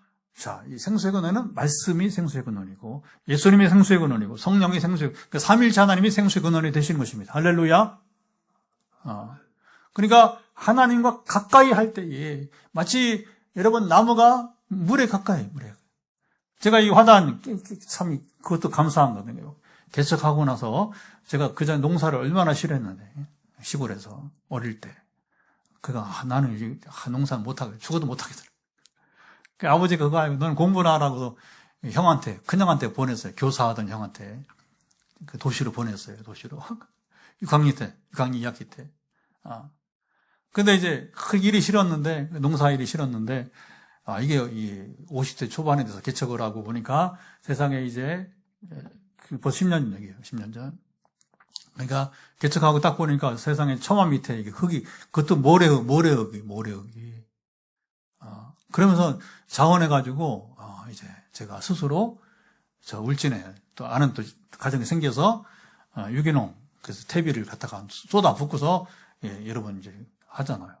이 생수의 근원은 말씀이 생수의 근원이고 예수님이 생수의 근원이고 성령이 그러니까 삼위일체 하나님이 생수의 근원이 되시는 것입니다. 할렐루야. 그러니까 하나님과 가까이 할 때에 마치 여러분 나무가 물에 가까이. 제가 이 화단 참 그것도 감사한 거거든요. 개척하고 나서 제가 그전 농사를 얼마나 싫어했는데 시골에서 어릴 때 나는 농사 못하게 죽어도 못하겠더라. 아버지가 그거 알고 너는 공부나 하라고 큰형한테 보냈어요. 교사하던 형한테. 도시로 보냈어요, 도시로. 6학년 2학기 때. 근데 이제 그 일이 싫었는데, 농사 일이 싫었는데, 이게 50대 초반에 돼서 개척을 하고 보니까 세상에 이제, 벌써 10년 전 얘기예요, 10년 전. 그러니까 개척하고 딱 보니까 세상에 처마 밑에 이게 흙이, 그것도 모래흙이. 그러면서 자원해가지고, 이제 제가 스스로 저 울진에 또 아는 또 가정이 생겨서, 유기농, 그래서 퇴비를 갖다가 쏟아 붓고서, 여러분 이제 하잖아요.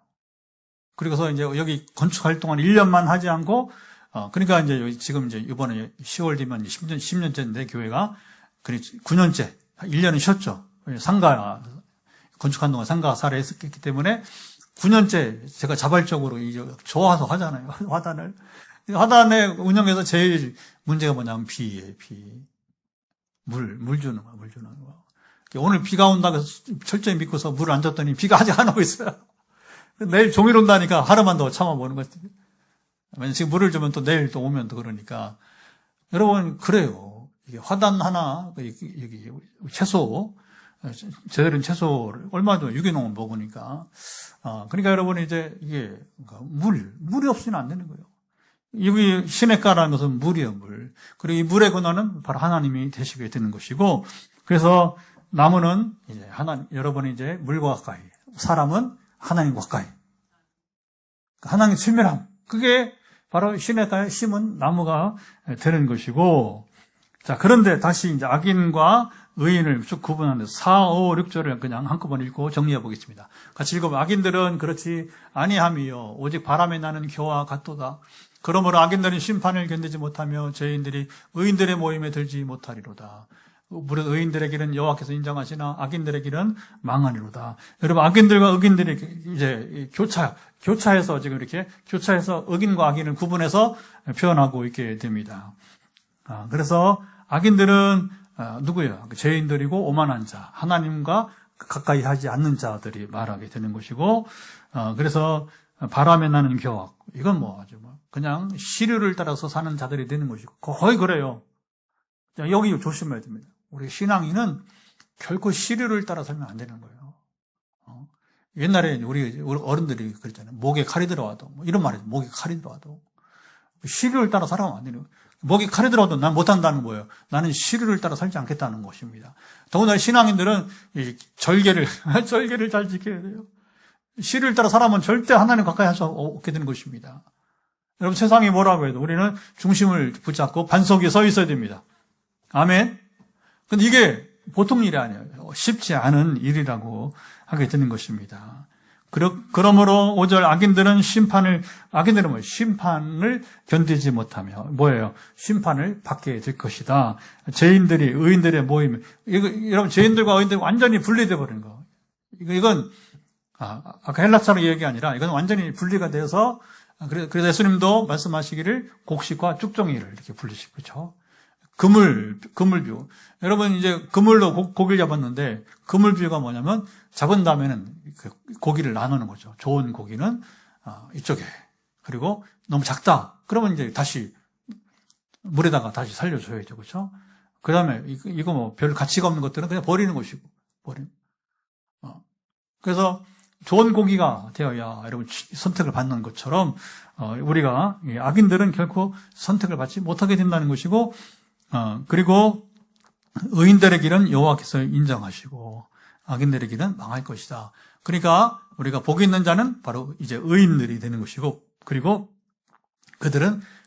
그리고서 이제 여기 건축할 동안 1년만 하지 않고, 그러니까 이제 지금 이제 이번에 10월 되면 10년째인데 교회가, 9년째, 1년은 쉬었죠. 건축한 동안 상가 사례 했었기 때문에 9년째 제가 자발적으로 좋아서 하잖아요. 화단에 운영해서 제일 문제가 뭐냐면 비예요, 비. 물 주는 거. 오늘 비가 온다고 해서 철저히 믿고서 물을 안 줬더니 비가 아직 안 오고 있어요. 내일 종일 온다니까 하루만 더 참아보는 거지. 지금 물을 주면 또 내일 또 오면 또 그러니까. 여러분, 그래요. 이게 화단 하나, 여기 채소, 제대로 채소를 얼마도 유기농을 먹으니까. 그러니까 여러분 이제 이게 물이 없이는 안 되는 거예요. 여기 시냇가라는 것은 물이에요, 물. 그리고 이 물의 근원은 바로 하나님이 되시게 되는 것이고, 그래서 나무는 이제 여러분이 이제 물과 가까이, 사람은 하나님과 가까이. 하나님의 친밀함. 그게 바로 시냇가에 심은 나무가 되는 것이고, 자, 그런데 다시 이제 악인과 의인을 쭉 구분하는데 4, 5, 6절을 그냥 한꺼번에 읽고 정리해 보겠습니다. 같이 읽어보면 악인들은 그렇지 아니함이요 오직 바람에 나는 겨와 같도다. 그러므로 악인들은 심판을 견디지 못하며 죄인들이 의인들의 모임에 들지 못하리로다. 무릇 의인들의 여호와께서 인정하시나 악인들의 길은 망하리로다. 여러분 악인들과 의인들이 이제 교차해서 지금 이렇게 교차해서 의인과 악인을 구분해서 표현하고 있게 됩니다. 그래서 악인들은 누구예요? 죄인들이고 오만한 자, 하나님과 가까이 하지 않는 자들이 말하게 되는 것이고, 그래서 바람에 나는 겨와, 이건 그냥 시류를 따라서 사는 자들이 되는 것이고, 거의 그래요. 여기 조심해야 됩니다. 우리 신앙인은 결코 시류를 따라 살면 안 되는 거예요. 옛날에 우리 어른들이 그랬잖아요. 목에 칼이 들어와도, 이런 말이죠. 목에 칼이 들어와도. 시류를 따라 살아가면 안 되는 거예요. 목에 칼이 들어와도 난 못한다는 거예요. 나는 시류를 따라 살지 않겠다는 것입니다. 더군다나 신앙인들은 절개를 잘 지켜야 돼요. 씨를 따라 살아면 절대 하나님 가까이 할 수 없게 되는 것입니다. 여러분, 세상이 뭐라고 해도 우리는 중심을 붙잡고 반석 위에 서 있어야 됩니다. 아멘. 근데 이게 보통 일이 아니에요. 쉽지 않은 일이라고 하게 되는 것입니다. 그러므로 5절 악인들은 뭐예요? 심판을 견디지 못하며, 뭐예요? 심판을 받게 될 것이다. 죄인들이, 의인들의 모임. 여러분, 죄인들과 의인들이 완전히 분리되어 버리는 거. 이건, 아까 헬라사로 얘기 아니라, 이건 완전히 분리가 돼서, 그래서 예수님도 말씀하시기를 곡식과 쭉종이를 이렇게 불리시고, 그렇죠? 그물뷰. 여러분, 이제 그물로 고기를 잡았는데, 그물뷰가 뭐냐면, 잡은 다음에는 그 고기를 나누는 거죠. 좋은 고기는 이쪽에. 그리고 너무 작다. 그러면 이제 다시 물에다가 다시 살려줘야죠. 그렇죠? 그 다음에 이거 뭐 별 가치가 없는 것들은 그냥 버리는 것이고. 그래서 좋은 고기가 되어야 여러분 선택을 받는 것처럼 우리가 악인들은 결코 선택을 받지 못하게 된다는 것이고, 그리고 의인들의 길은 여호와께서 인정하시고 악인들의 길은 망할 것이다. 그러니까 우리가 복이 있는 자는 바로 이제 의인들이 되는 것이고, 그리고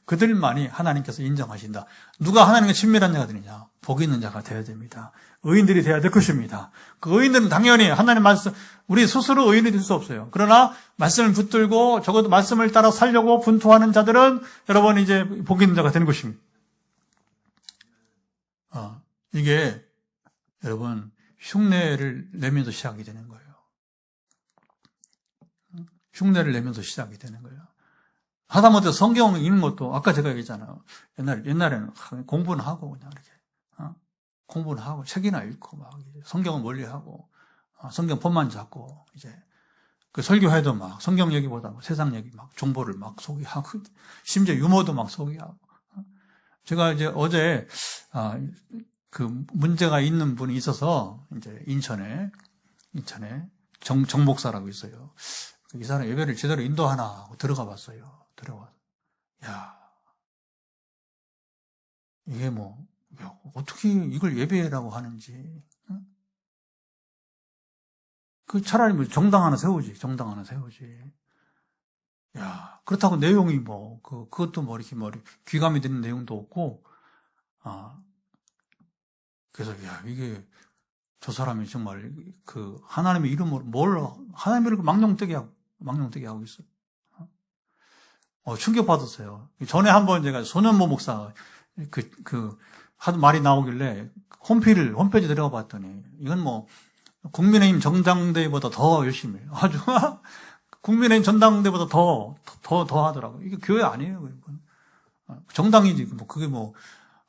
그들만이 하나님께서 인정하신다. 누가 하나님과 친밀한 자가 되느냐? 복이 있는 자가 되어야 됩니다. 의인들이 되어야 될 것입니다. 그 의인들은 당연히 하나님 말씀, 우리 스스로 의인이 될 수 없어요. 그러나 말씀을 붙들고 적어도 말씀을 따라 살려고 분투하는 자들은 여러분 이제 복이 있는 자가 되는 것입니다. 이게 여러분 흉내를 내면서 시작이 되는 거예요. 흉내를 내면서 시작이 되는 거예요. 하다못해 성경 읽는 것도 아까 제가 얘기했잖아요. 옛날에는 공부는 하고 그냥 이렇게 공부는 하고 책이나 읽고 막 성경을 멀리하고 성경 폰만 잡고 이제 그 설교해도 막 성경 얘기보다 세상 얘기 막 정보를 막 소개하고 심지어 유머도 막 소개하고. 제가 이제 어제 그 문제가 있는 분이 있어서 이제 인천에 정 목사라고 있어요. 이 사람 예배를 제대로 인도하나 하고 들어가 봤어요. 야, 이게 뭐 어떻게 이걸 예배라고 하는지. 그 차라리 뭐 정당 하나 세우지. 야, 그렇다고 내용이 뭐 그것도 뭐 이렇게 귀감이 되는 내용도 없고. 그래서 야, 이게 저 사람이 정말 그 하나님의 이름으로 하나님의 이름을 망령되게 하고 있어요. 충격받았어요. 전에 한번 제가 손현모 목사 하도 말이 나오길래 홈페이지 들어가 봤더니 이건 뭐 국민의힘 전당대회보다 더 열심히 해요. 아주 국민의힘 전당대회보다 더 하더라고요. 이게 교회 아니에요. 정당이지. 뭐 그게 뭐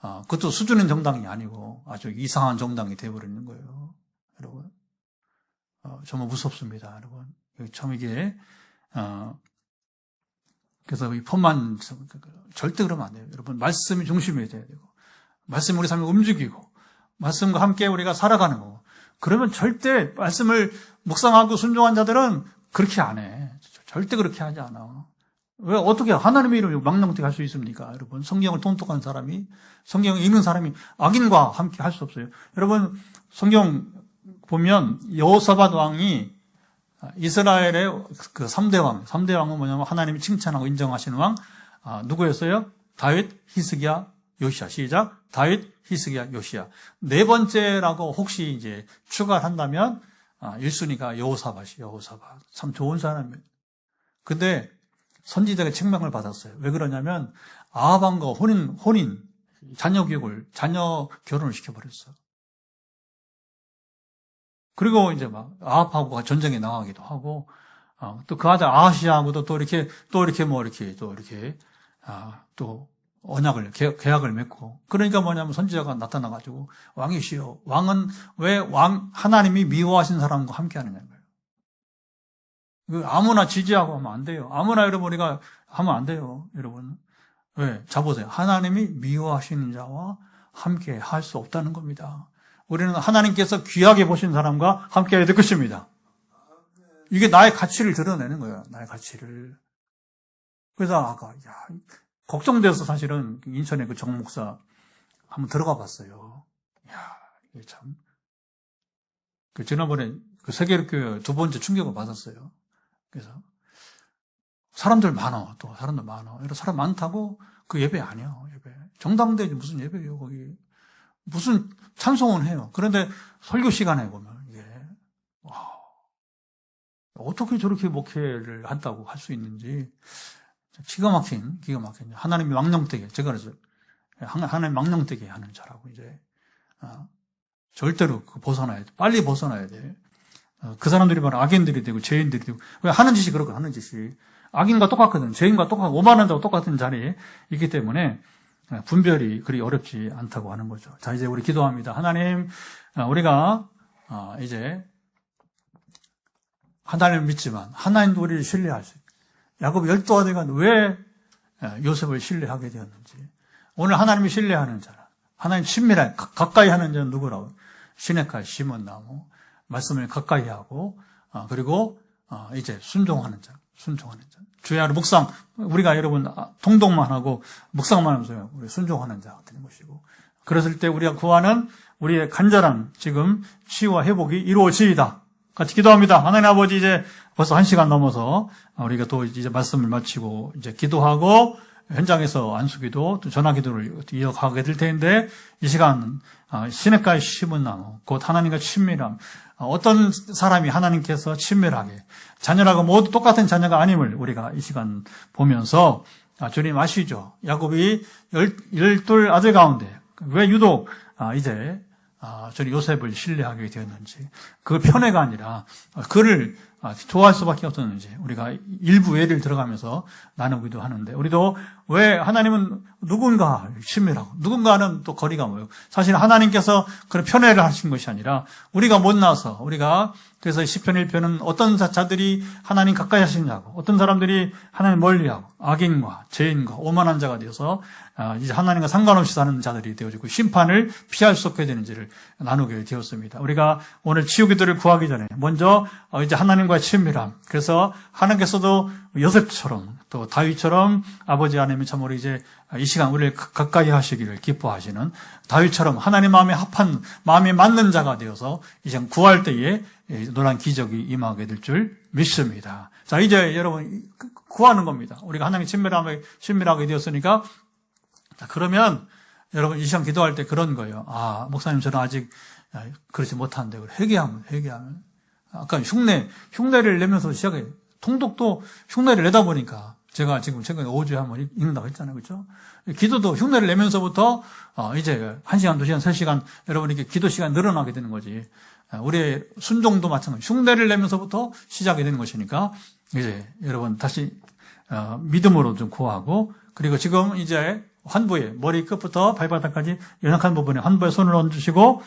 그것도 수준인 정당이 아니고 아주 이상한 정당이 되어버리는 거예요. 여러분. 정말 무섭습니다. 여러분. 참 이게 그래서 이 폰만 절대 그러면 안 돼요. 여러분, 말씀이 중심이 돼야 되고, 말씀이 우리 삶을 움직이고, 말씀과 함께 우리가 살아가는 거. 그러면 절대 말씀을 묵상하고 순종한 자들은 그렇게 안 해. 절대 그렇게 하지 않아. 왜 어떻게 하나님의 이름을 망령되게 할 수 있습니까? 여러분, 성경을 통독한 사람이, 성경을 읽는 사람이 악인과 함께 할 수 없어요. 여러분, 성경 보면 여호사밧 왕이 이스라엘의 그 3대 왕은 뭐냐면 하나님이 칭찬하고 인정하시는 왕, 누구였어요? 다윗, 히스기야, 요시야. 시작. 다윗, 히스기야, 요시야. 네 번째라고 혹시 이제 추가를 한다면, 1순위가 여호사밧. 참 좋은 사람이에요. 근데 선지자가 책망을 받았어요. 왜 그러냐면, 아합왕과 자녀 결혼을 시켜버렸어. 그리고 이제 막 아합하고 전쟁에 나가기도 하고, 또 그 아들 아하시아하고도 또 이렇게 언약을, 계약을 맺고. 그러니까 뭐냐면 선지자가 나타나가지고, 왕이시여. 왕은 왜 하나님이 미워하신 사람과 함께 하느냐는 거예요. 아무나 지지하고 하면 안 돼요. 아무나 여러분 우리가 하면 안 돼요. 여러분. 왜? 자보세요. 하나님이 미워하시는 자와 함께 할 수 없다는 겁니다. 우리는 하나님께서 귀하게 보신 사람과 함께 해야 될 것입니다. 이게 나의 가치를 드러내는 거예요. 나의 가치를. 그래서 걱정돼서 사실은 인천에 그 정 목사 한번 들어가 봤어요. 이게 참. 지난번에 그 세계교회 두 번째 충격을 받았어요. 그래서 사람들 많아. 또 사람들 많아. 이런 사람 많다고 그 예배 아니야. 예배. 정당대지 무슨 예배예요. 거기 무슨 찬송은 해요. 그런데 설교 시간에 보면 이게 와, 어떻게 저렇게 목회를 한다고 할 수 있는지 기가 막힌 하나님이 망령되게 제가 그래서 하나님 망령되게 하는 자라고 이제 절대로 벗어나야 돼. 빨리 벗어나야 돼. 그 사람들이 바로 악인들이 되고 죄인들이 되고 왜 하는 짓이 그렇고 하는 짓이 악인과 똑같거든. 죄인과 똑같고 오만한 자와 똑같은 자리에 있기 때문에 분별이 그리 어렵지 않다고 하는 거죠. 자, 이제 우리 기도합니다. 하나님, 우리가 이제 하나님을 믿지만 하나님도 우리를 신뢰할 수 있고 야곱 12아들간 왜 요셉을 신뢰하게 되었는지 오늘 하나님을 신뢰하는 자라 하나님 친밀하게 가까이 하는 자는 누구라고? 시냇가에 심은 나무 말씀을 가까이 하고 그리고 이제 순종하는 자. 주의 아래 묵상 우리가 여러분 통독만 하고 묵상만 하면서 우리 순종하는 자가 되는 것이고 그랬을 때 우리가 구하는 우리의 간절한 지금 치유와 회복이 이루어지이다. 같이 기도합니다. 하나님 아버지 이제 벌써 1시간 넘어서 우리가 또 이제 말씀을 마치고 이제 기도하고 현장에서 안수기도 또 전화기도를 이어가게 될 텐데 이 시간 시냇가에 심은 나무 곧 하나님과 친밀함 어떤 사람이 하나님께서 친밀하게 자녀라고 모두 똑같은 자녀가 아님을 우리가 이 시간 보면서 주님 아시죠? 야곱이 12 아들 가운데 왜 유독 이제 저는 요셉을 신뢰하게 되었는지 그 편애가 아니라 그를 좋아할 수밖에 없었는지 우리가 일부 예를 들어가면서 나누기도 하는데 우리도 왜 하나님은 누군가 친밀하고 누군가는 또 거리가 멀고 사실 하나님께서 그런 편애를 하신 것이 아니라 우리가 못나서 우리가 그래서 시편 1편은 어떤 자들이 하나님 가까이 하시냐고 어떤 사람들이 하나님 멀리하고 악인과 죄인과 오만한 자가 되어서 이제 하나님과 상관없이 사는 자들이 되어지고 심판을 피할 수 없게 되는지를 나누게 되었습니다. 우리가 오늘 치유기도를 구하기 전에 먼저 이제 하나님과의 친밀함 그래서 하나님께서도 요셉처럼 또 다윗처럼 아버지 하나님이 참으로 이제 이 시간 우리를 가까이 하시기를 기뻐하시는 다윗처럼 하나님 마음에 합한 마음에 맞는 자가 되어서 이 시간 구할 때에 놀란 기적이 임하게 될 줄 믿습니다. 자 이제 여러분 구하는 겁니다. 우리가 하나님 친밀하게 되었으니까 자 그러면 여러분 이 시간 기도할 때 그런 거예요. 목사님 저는 아직 그렇지 못한데 회개하면 아까 흉내를 내면서 시작해 통독도 흉내를 내다 보니까 제가 지금 최근에 5주에 한번 읽는다고 했잖아요. 그렇죠? 기도도 흉내를 내면서부터 이제 1시간, 2시간, 3시간 여러분 이렇게 기도 시간 늘어나게 되는 거지. 우리의 순종도 마찬가지. 흉내를 내면서부터 시작이 되는 것이니까 이제 여러분 다시 믿음으로 좀 구하고 그리고 지금 이제 환부에 머리 끝부터 발바닥까지 연약한 부분에 환부에 손을 얹으시고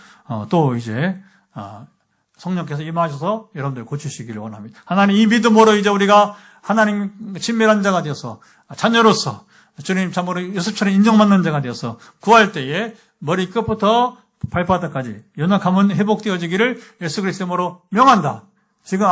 또 이제 성령께서 임하셔서 여러분들 고치시기를 원합니다. 하나님 이 믿음으로 이제 우리가 하나님 친밀한 자가 되어서 자녀로서 주님 참으로 요셉처럼 인정받는 자가 되어서 구할 때에 머리 끝부터 발바닥까지 연약함은 회복되어지기를 예수 그리스도의 이름으로 명한다. 지금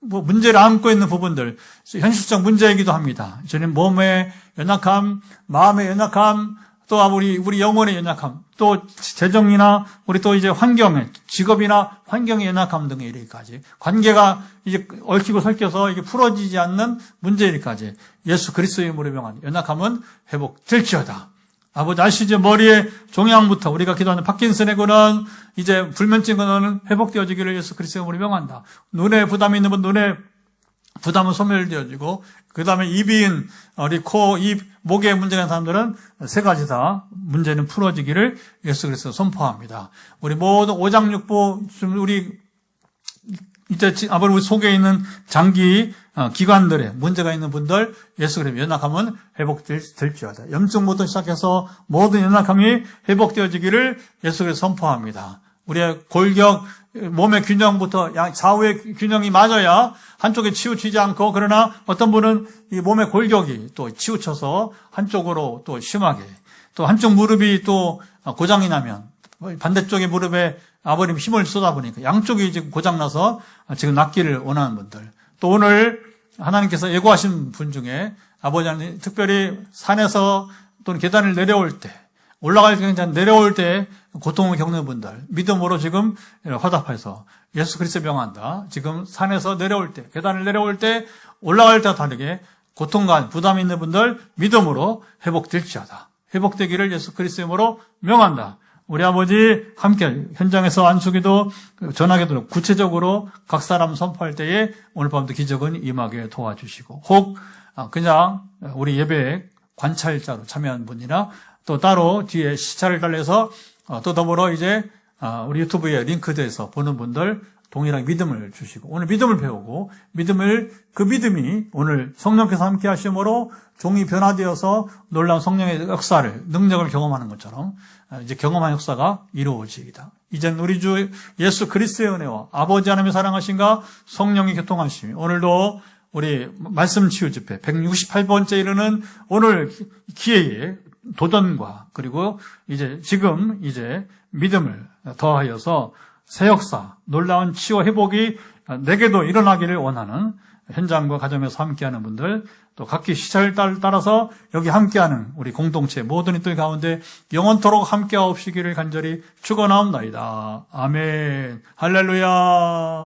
문제를 안고 있는 부분들 현실적 문제이기도 합니다. 주님 몸의 연약함, 마음의 연약함, 또 우리 영혼의 연약함, 또 재정이나 우리 또 이제 환경의 직업이나 환경의 연약함 등에 이르기까지 관계가 이제 얽히고 설켜서 이게 풀어지지 않는 문제일까지 예수 그리스도의 이름으로 명하니 연약함은 회복될지어다. 아버지 아시죠? 머리의 종양부터 우리가 기도하는 파킨슨의 근원, 이제 불면증 근원은 회복되어지기를 예수 그리스도의 이름으로 명한다. 눈에 부담이 있는 분 눈에 부담은 소멸되어지고 그 다음에 입인, 우리 코, 입, 목에 문제가 있는 사람들은 세 가지 다 문제는 풀어지기를 예수 그리스도 선포합니다. 우리 모든 오장육부, 우리 이제 아버지 우리 속에 있는 장기 기관들에 문제가 있는 분들 예수 그리스도 연약함은 회복될지어다. 염증부터 시작해서 모든 연약함이 회복되어지기를 예수 그리스도 선포합니다. 우리의 골격, 몸의 균형부터 좌우의 균형이 맞아야 한쪽에 치우치지 않고 그러나 어떤 분은 이 몸의 골격이 또 치우쳐서 한쪽으로 또 심하게 또 한쪽 무릎이 또 고장이 나면 반대쪽의 무릎에 아버님 힘을 쏟아 보니까 양쪽이 지금 고장나서 지금 낫기를 원하는 분들 또 오늘 하나님께서 예고하신 분 중에 아버지 하나님 특별히 산에서 또는 계단을 내려올 때 올라갈 때 그냥 내려올 때 고통을 겪는 분들, 믿음으로 지금 화답해서 예수 그리스도 명한다. 지금 산에서 내려올 때, 계단을 내려올 때, 올라갈 때와 다르게 고통과 부담이 있는 분들 믿음으로 회복될지어다. 회복되기를 예수 그리스도 이름으로 명한다. 우리 아버지 함께 현장에서 안수기도 전하기도 구체적으로 각 사람 선포할 때에 오늘 밤도 기적은 임하게 도와주시고, 혹 그냥 우리 예배 관찰자로 참여한 분이나 또 따로 뒤에 시차를 달래서 또 더불어 이제 우리 유튜브에 링크돼서 보는 분들 동일하게 믿음을 주시고, 오늘 믿음을 배우고 그 믿음이 오늘 성령께서 함께 하심으로 종이 변화되어서 놀라운 성령의 역사를, 능력을 경험하는 것처럼 이제 경험한 역사가 이루어지이다. 이제는 우리 주 예수 그리스도의 은혜와 아버지 하나님의 사랑하심과 성령의 교통하심이 오늘도 우리 말씀 치유 집회 168번째 이르는 오늘 기회에 도전과 그리고 지금 믿음을 더하여서 새 역사, 놀라운 치유와 회복이 내게도 일어나기를 원하는 현장과 가정에서 함께하는 분들, 또 각기 시차를 따라서 여기 함께하는 우리 공동체 모든 이들 가운데 영원토록 함께하옵시기를 간절히 축원하옵나이다. 아멘. 할렐루야.